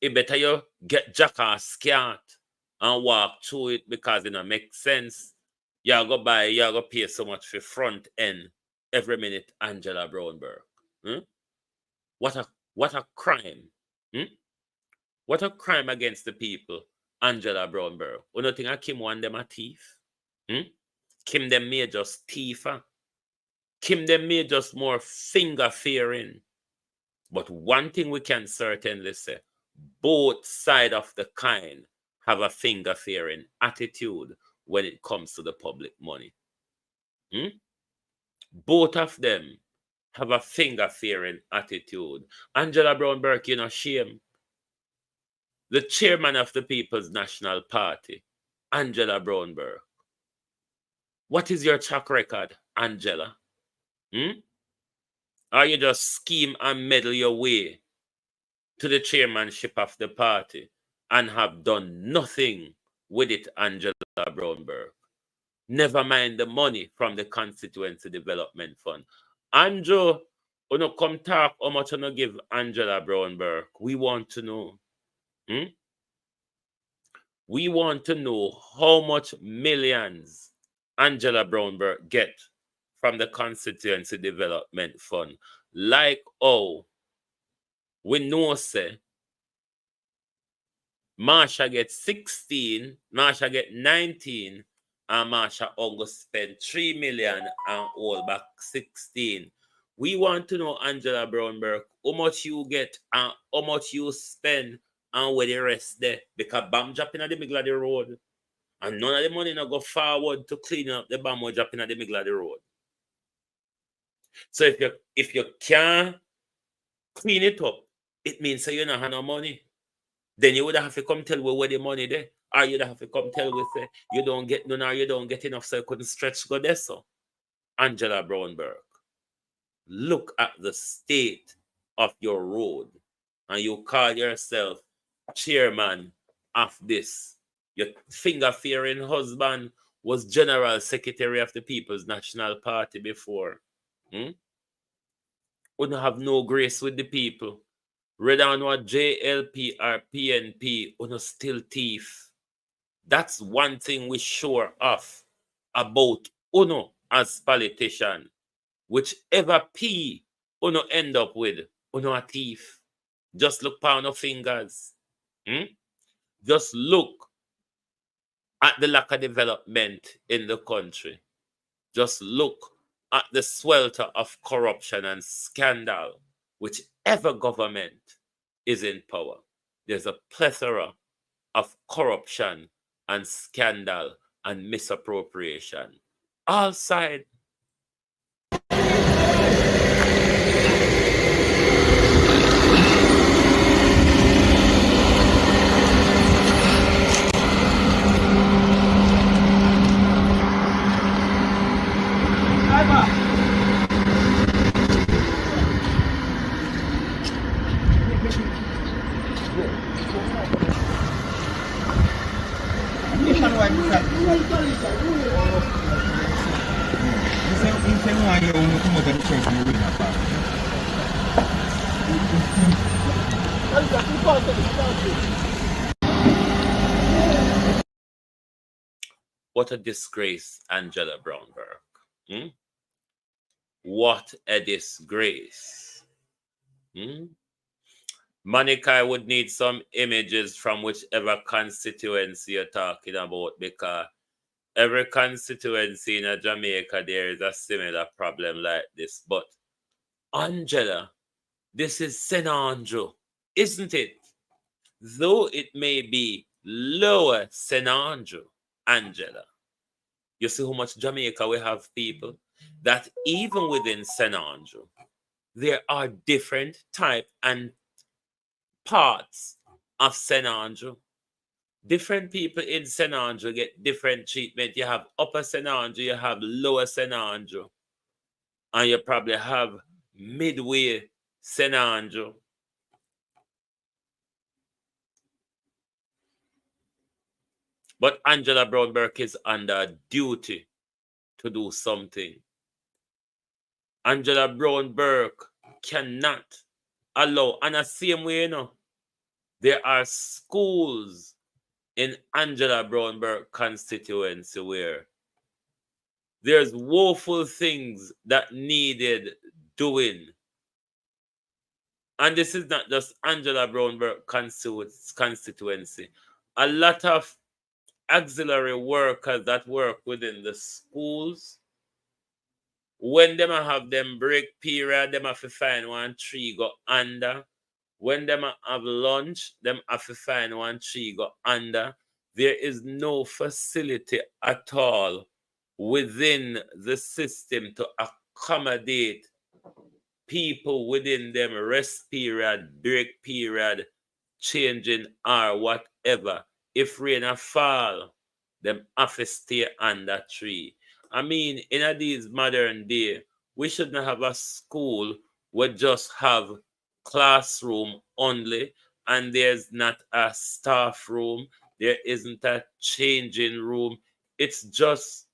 It better you get jackass scared and walk through it because it don't make sense. You go buy, you go pay so much for front end every minute, Angela Brownberg. What a crime. What a crime against the people, Angela Brownberg. You don't think I Kim want them a thief? Kim them may just thief. Kim them may just more finger fearing. But one thing we can certainly say, both sides of the kind have a finger fearing attitude when it comes to the public money. Both of them have a finger fearing attitude. Angela Brownberg, you know, shame. The chairman of the People's National Party, Angela Brownberg. What is your track record, Angela? Or you just scheme and meddle your way to the chairmanship of the party and have done nothing with it, Angela Brownberg? Never mind the money from the Constituency Development Fund. Andrew, you know, come talk how much you give Angela Brownberg. We want to know. We want to know how much millions Angela Brownberg get from the Constituency Development Fund. Like, we know, say, Marsha get 16, Marsha get 19, and Marsha August spend 3 million and hold back 16. We want to know, Angela Brownberg, how much you get and how much you spend and where the rest there. Because bomb dropping at the middle of the road. And none of the money not go forward to clean up the bomb dropping at the middle of the road. So if you can't clean it up, it means that you don't have no money. Then you would have to come tell me where the money there. Or you'd have to come tell me say you don't get none or you don't get enough so you couldn't stretch go there. So Angela Brownberg, look at the state of your road and you call yourself chairman of this. Your finger-fearing husband was general secretary of the People's National Party before. Wouldn't have no grace with the people. Whether on what JLP or PNP, uno still thief. That's one thing we sure of about uno as politician. Whichever P uno end up with, uno a thief. Just look pound of fingers. Just look at the lack of development in the country. Just look at the swelter of corruption and scandal. Whichever government is in power, there's a plethora of corruption and scandal and misappropriation. All sides. What a disgrace, Angela Brownberg. What a disgrace. Monica, I would need some images from whichever constituency you're talking about, because every constituency in Jamaica, there is a similar problem like this. But Angela, this is St. Andrew, isn't it? Though it may be lower St. Andrew, Angela, you see how much Jamaica we have people that even within St. Andrew, there are different type and parts of St. Andrew. Different people in St. Andrew get different treatment. You have upper St. Andrew, you have lower St. Andrew, and you probably have midway St. Andrew. But Angela Brownberg is under duty to do something. Angela Brownberg cannot allow, and the same way, you know, there are schools in Angela Brownberg constituency where there's woeful things that needed doing. And this is not just Angela Brownberg constituency. A lot of auxiliary workers that work within the schools, when them have them break period, them have to find one tree go under. When them have lunch, them have to find one tree go under. There is no facility at all within the system to accommodate people within them rest period, break period, changing or whatever. If rain a fall, them have to stay under tree. I mean, in these modern day, we shouldn't have a school where just have classroom only, and there's not a staff room, there isn't a changing room. It's just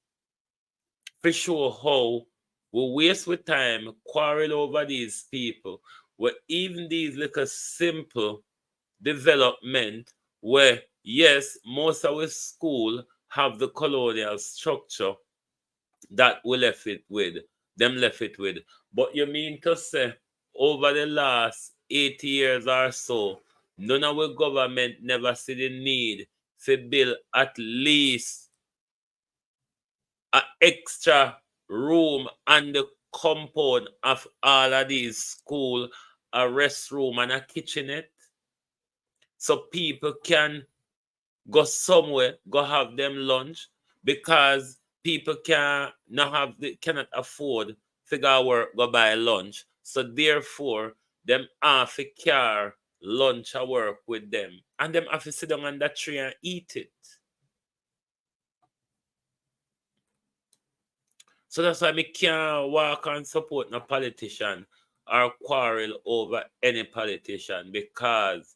for sure how we waste with time quarrel over these people, where even these little simple development where, yes, most of our school have the colonial structure that we left it with. But you mean to say, over the last 80 years or so, none of our government never see the need to build at least an extra room and the compound of all of these school, a restroom and a kitchenette, so people can go somewhere, go have them lunch, because people cannot afford to go work, go buy lunch. So therefore, them have to carry lunch or work with them. And them have to sit down on that tree and eat it. So that's why me can't walk and support no politician or quarrel over any politician, because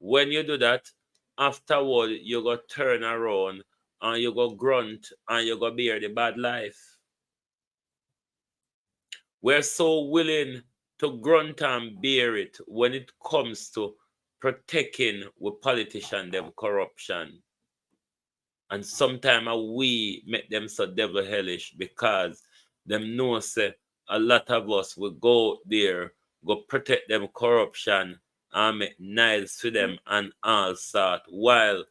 when you do that, afterward you go turn around and you go grunt and you go bear the bad life. We're so willing to grunt and bear it when it comes to protecting with politician them corruption. And sometimes we make them so devil hellish because them know say a lot of us will go there, go protect them corruption and make nice for them and all sort. While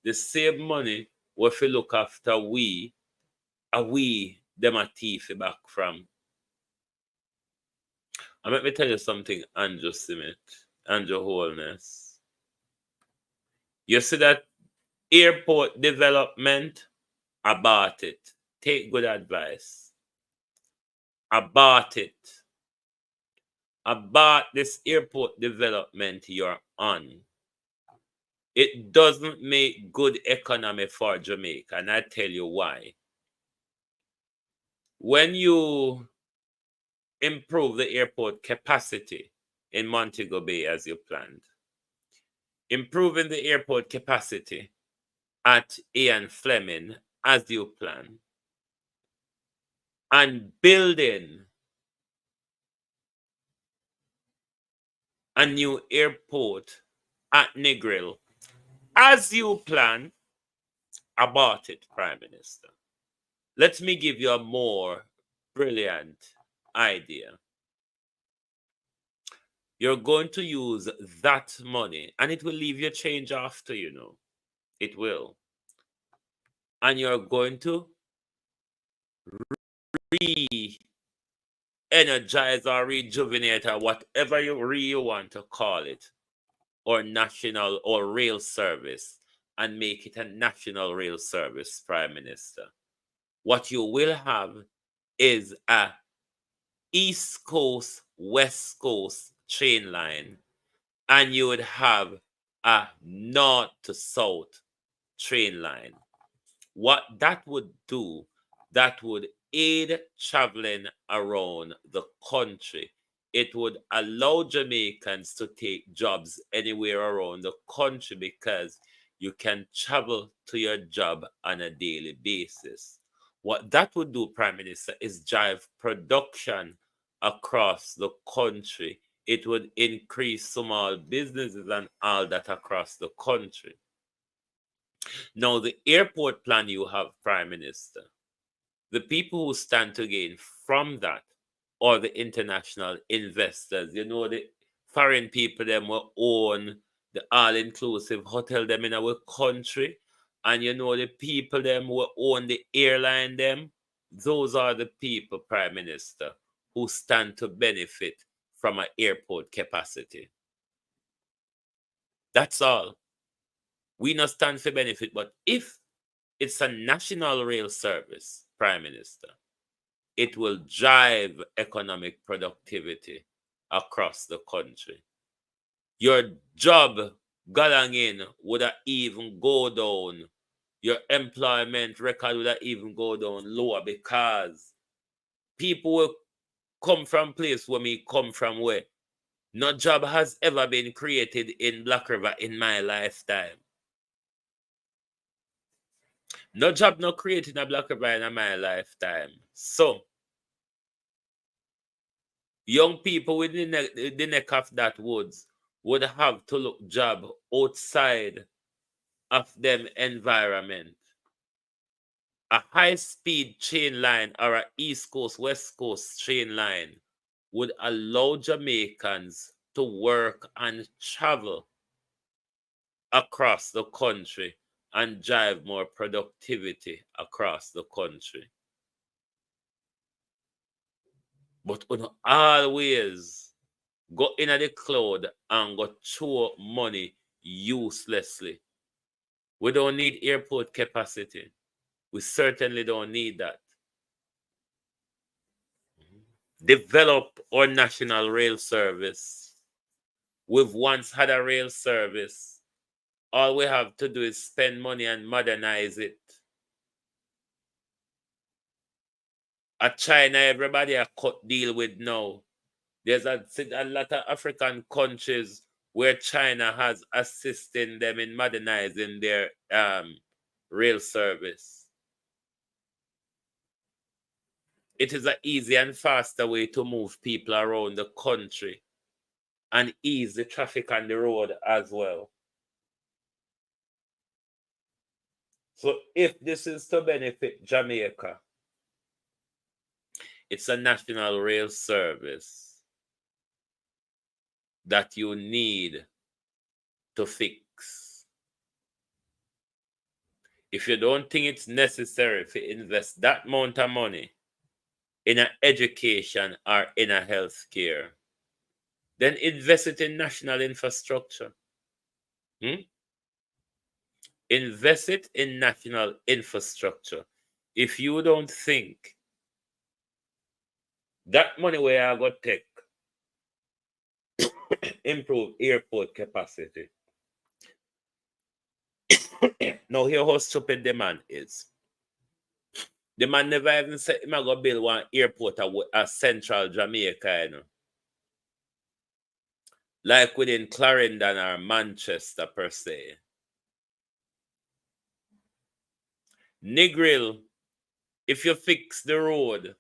the same money if you look after we them a thief back from. And let me tell you something, Andrew Smith, Andrew Holness. You see that airport development? Abort it. Take good advice. Abort it. Abort this airport development you're on. It doesn't make good economy for Jamaica, and I tell you why. When you improve the airport capacity in Montego Bay as you planned, improving the airport capacity at Ian Fleming as you plan, and building a new airport at Negril as you plan, abort it, Prime Minister. Let me give you a more brilliant idea. You're going to use that money, and it will leave your change after, you know. It will. And you're going to re-energize or rejuvenate or whatever you want to call it, or national or rail service, and make it a national rail service, Prime Minister. What you will have is a East Coast, West Coast train line, and you would have a north to south train line. What that would do, that would aid traveling around the country. It would allow Jamaicans to take jobs anywhere around the country because you can travel to your job on a daily basis. What that would do, Prime Minister, is drive production across the country. It would increase small businesses and all that across the country. Now, the airport plan you have, Prime Minister, the people who stand to gain from that are the international investors. You know, the foreign people them will own the all-inclusive hotel them in our country. And you know, the people them who own the airline them, those are the people, Prime Minister, who stand to benefit from an airport capacity. That's all. We not stand for benefit, but if it's a national rail service, Prime Minister, it will drive economic productivity across the country. Your job going in would even go down. Your employment record would even go down lower because people will come from place where me come from where no job has ever been created in Black River in my lifetime. No job not created in Black River in my lifetime. So, young people within the neck of that woods would have to look job outside of them environment. A high-speed train line or an East Coast, West Coast train line would allow Jamaicans to work and travel across the country and drive more productivity across the country. But always go in the cloud and go throw money uselessly. We don't need airport capacity. We certainly don't need that. Develop our national rail service. We've once had a rail service. All we have to do is spend money and modernize it. At China, everybody a cut deal with now. There's a lot of African countries where China has assisted them in modernizing their rail service. It is an easy and faster way to move people around the country and ease the traffic on the road as well. So if this is to benefit Jamaica, it's a national rail service that you need to fix. If you don't think it's necessary to invest that amount of money in an education or in a health care, then invest it in national infrastructure. Invest it in national infrastructure. If you don't think that money where I got take improve airport capacity. Now here how stupid the man is. The man never even said him go build one airport at central Jamaica, you know. Like within Clarendon or Manchester per se. Negril, if you fix the road,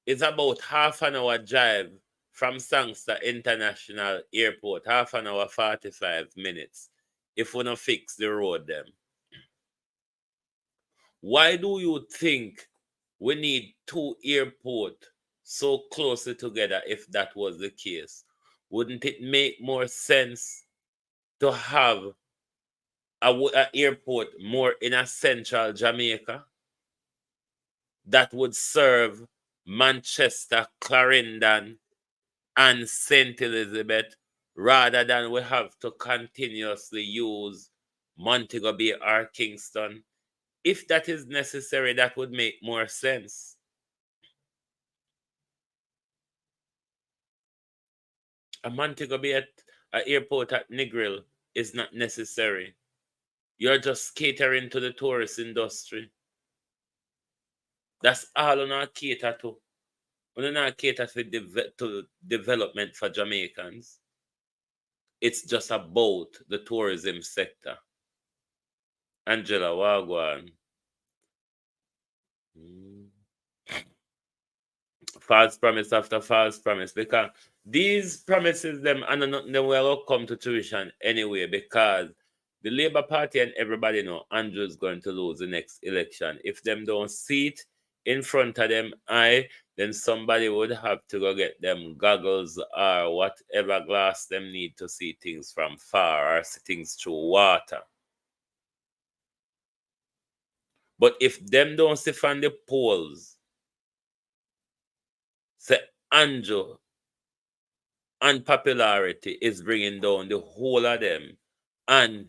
it's about half an hour drive from Sangster International Airport, half an hour, 45 minutes, if we don't fix the road them. Why do you think we need two airports so closely together if that was the case? Wouldn't it make more sense to have an airport more in a central Jamaica that would serve Manchester, Clarendon, and St. Elizabeth, rather than we have to continuously use Montego Bay or Kingston? If that is necessary, that would make more sense. A Montego Bay airport at Negril is not necessary. You're just catering to the tourist industry. That's all on our cater to. We don't not cater to development for Jamaicans. It's just about the tourism sector. Angela Wagwan. False promise after false promise, because these promises them and nothing them will come to fruition anyway, because the Labour Party and everybody know Andrew is going to lose the next election. If them don't see it in front of them eye, then somebody would have to go get them goggles or whatever glass them need to see things from far or see things through water. But if them don't see from the polls, say Andrew unpopularity is bringing down the whole of them, and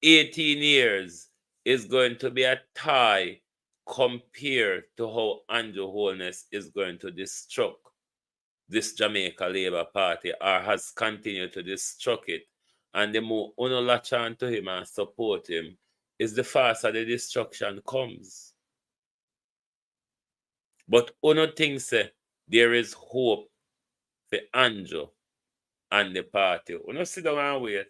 18 years is going to be a tie compared to how Andrew Holness is going to destruct this Jamaica Labour Party, or has continued to destruct it. And the more uno latch on to him and support him, is the faster the destruction comes. But uno thinks there is hope for Andrew and the party. Uno sit down and wait.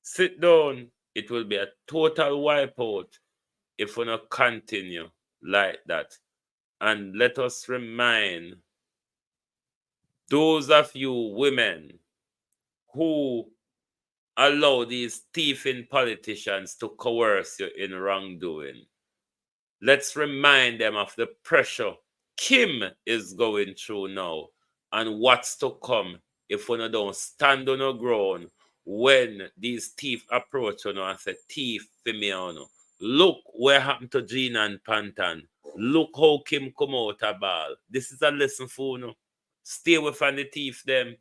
Sit down. It will be a total wipeout if we not continue like that. And let us remind those of you women who allow these thieving politicians to coerce you in wrongdoing, let's remind them of the pressure Kim is going through now and what's to come if we don't stand on the ground when these thieves approach you and say, thief for me. Look what happened to Gina and Pantan. Look how Kim come out a ball. This is a lesson for you. Stay away from the thief them.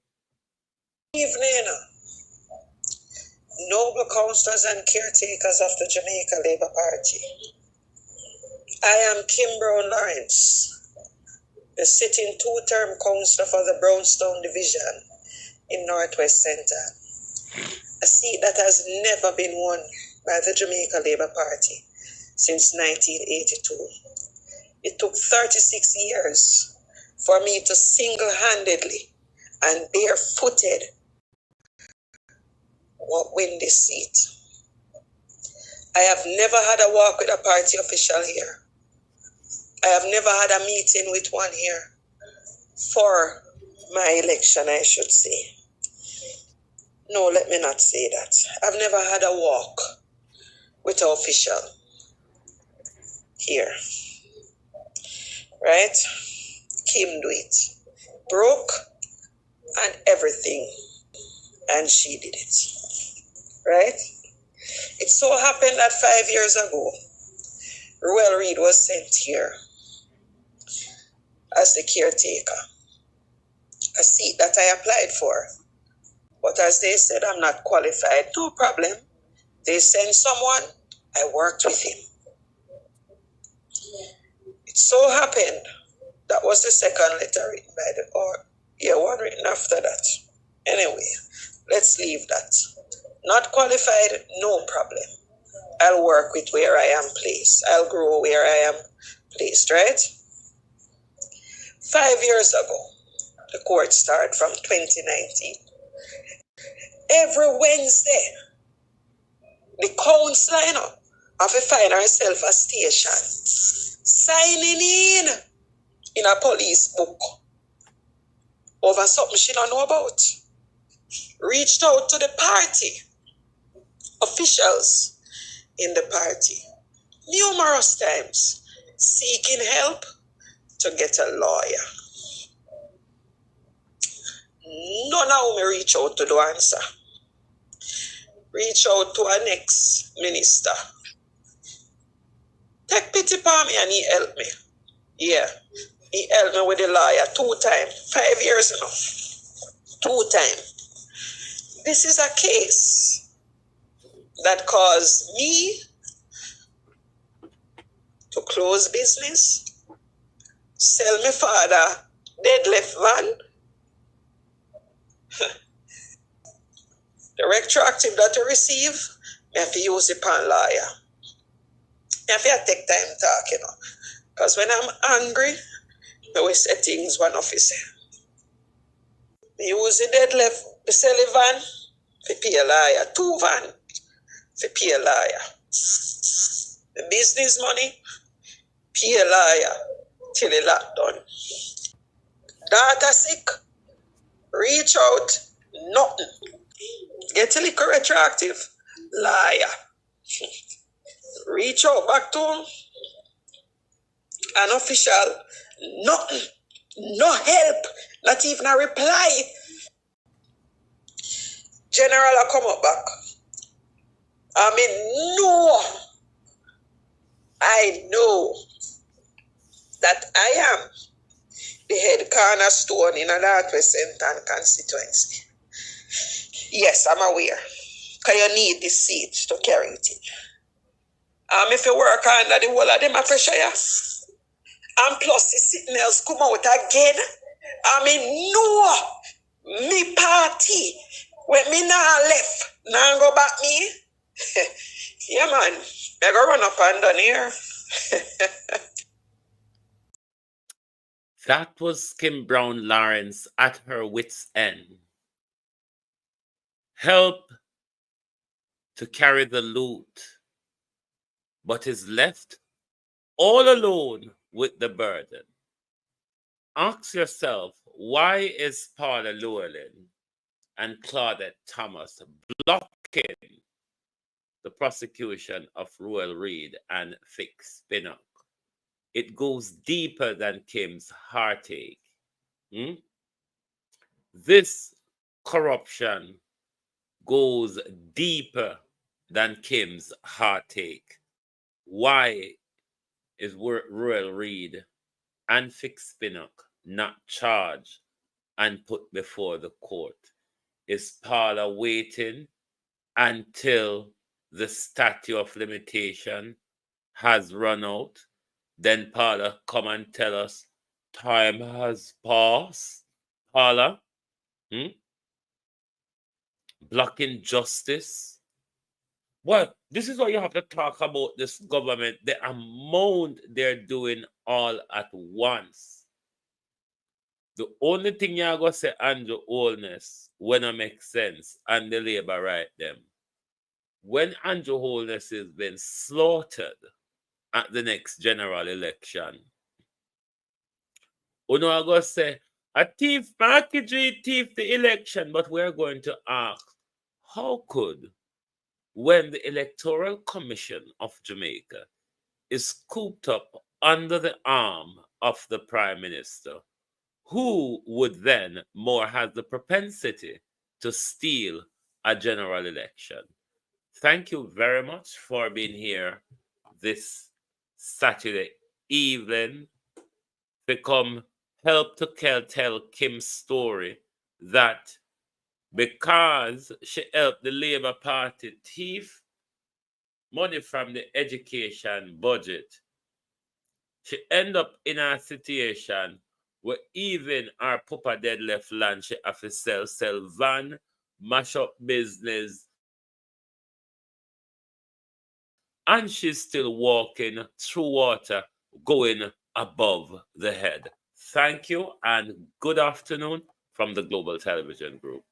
Evening, noble councillors and caretakers of the Jamaica Labour Party. I am Kimbrough Lawrence, the sitting two-term councillor for the Brownstown Division in Northwest Centre, a seat that has never been won by the Jamaica Labour Party since 1982. It took 36 years for me to single-handedly and barefooted win this seat. I have never had a walk with a party official here. I have never had a meeting with one here for my election, I should say. No, let me not say that. I've never had a walk with an official here. Right? Kim do it. Broke and everything. And she did it. Right? It so happened that 5 years ago, Ruel Reid was sent here as the caretaker. A seat that I applied for. But as they said, I'm not qualified. No problem. They sent someone. I worked with him. It so happened that was the second letter written by one written after that. Anyway, let's leave that. Not qualified, no problem. I'll work with where I am placed. I'll grow where I am placed, right? 5 years ago, the court started from 2019. Every Wednesday, the council have to find herself a station, signing in a police book over something she don't know about. Reached out to the party, officials in the party, numerous times, seeking help to get a lawyer. None of them reach out to the answer. Reach out to our next minister. Take pity upon me and he helped me. Yeah, he helped me with the lawyer 2 times. 5 years now. 2 times. This is a case that caused me to close business, sell my father dead left van. The retroactive that you receive, I have to use it upon lawyer. I have to take time talk, Because when I'm angry, I will say things one officer. I use the dead left, the sell a van, to pay a lawyer. 2 van, to pay a lawyer. The business money, pay a lawyer till the lot done. Daughter sick, reach out, nothing. Get a little retroactive, liar. Reach out back to him, an official, nothing, no help, not even a reply. General, I come up back. I know that I am the head cornerstone in a Northwest and Constituency. Yes, I'm aware. Because you need this seat to carry it in. If you work under the whole of them, I pressure you. And plus, the signals come out again. No, me party. When me now left, now go back me. Yeah, man. I go run up and down here. That was Kim Brown Lawrence at her wit's end. Help to carry the loot, but is left all alone with the burden. Ask yourself, why is Paula Llewellyn and Claudette Thomas blocking the prosecution of Ruel Reid and Fix Pinnock? It goes deeper than Kim's heartache. This corruption goes deeper than Kim's heartache. Why is Ruel Reid and Fix Pinnock not charged and put before the court? Is Paula waiting until the statute of limitation has run out? Then Paula come and tell us time has passed. Paula? Blocking justice. Well, this is what you have to talk about this government, the amount they're doing all at once. The only thing you're going to say, Andrew Holness, when it makes sense, and the Labour right them. When Andrew Holness has been slaughtered at the next general election, Uno are going to say, a thief, Markiji thief the election, but we're going to ask, how could, when the Electoral Commission of Jamaica is cooped up under the arm of the Prime Minister, who would then more have the propensity to steal a general election? Thank you very much for being here this Saturday evening to come help to tell Kim's story that because she helped the Labour Party thief money from the education budget, she end up in a situation where even our Papa dead left land, she have to sell van, mash up business, and she's still walking through water, going above the head. Thank you and good afternoon from the Global Television Group.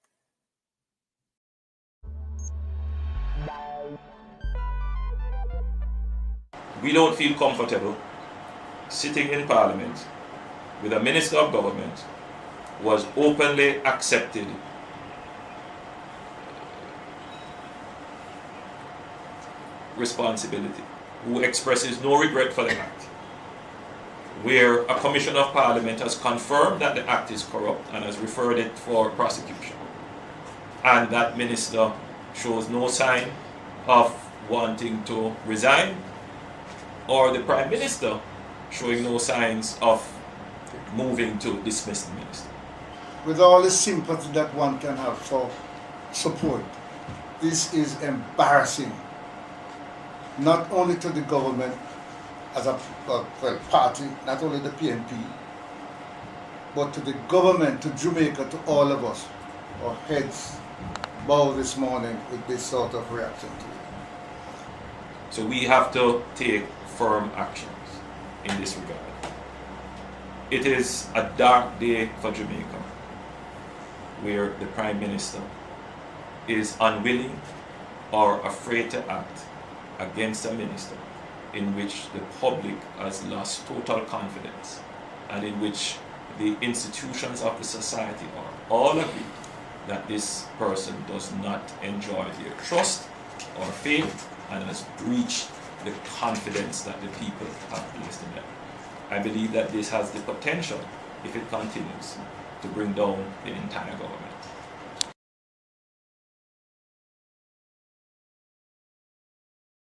We don't feel comfortable sitting in Parliament with a Minister of Government who has openly accepted responsibility, who expresses no regret for the act, where a Commissioner of Parliament has confirmed that the act is corrupt and has referred it for prosecution, and that Minister shows no sign of wanting to resign, or the Prime Minister showing no signs of moving to dismiss the Minister. With all the sympathy that one can have for support, this is embarrassing, not only to the government as a party, not only the PNP, but to the government, to Jamaica, to all of us. Our heads bow this morning with this sort of reaction to it. So we have to take firm actions in this regard. It is a dark day for Jamaica, where the Prime Minister is unwilling or afraid to act against a minister in which the public has lost total confidence and in which the institutions of the society are all agree that this person does not enjoy their trust or faith and has breached the confidence that the people have placed in them. I believe that this has the potential, if it continues, to bring down the entire government.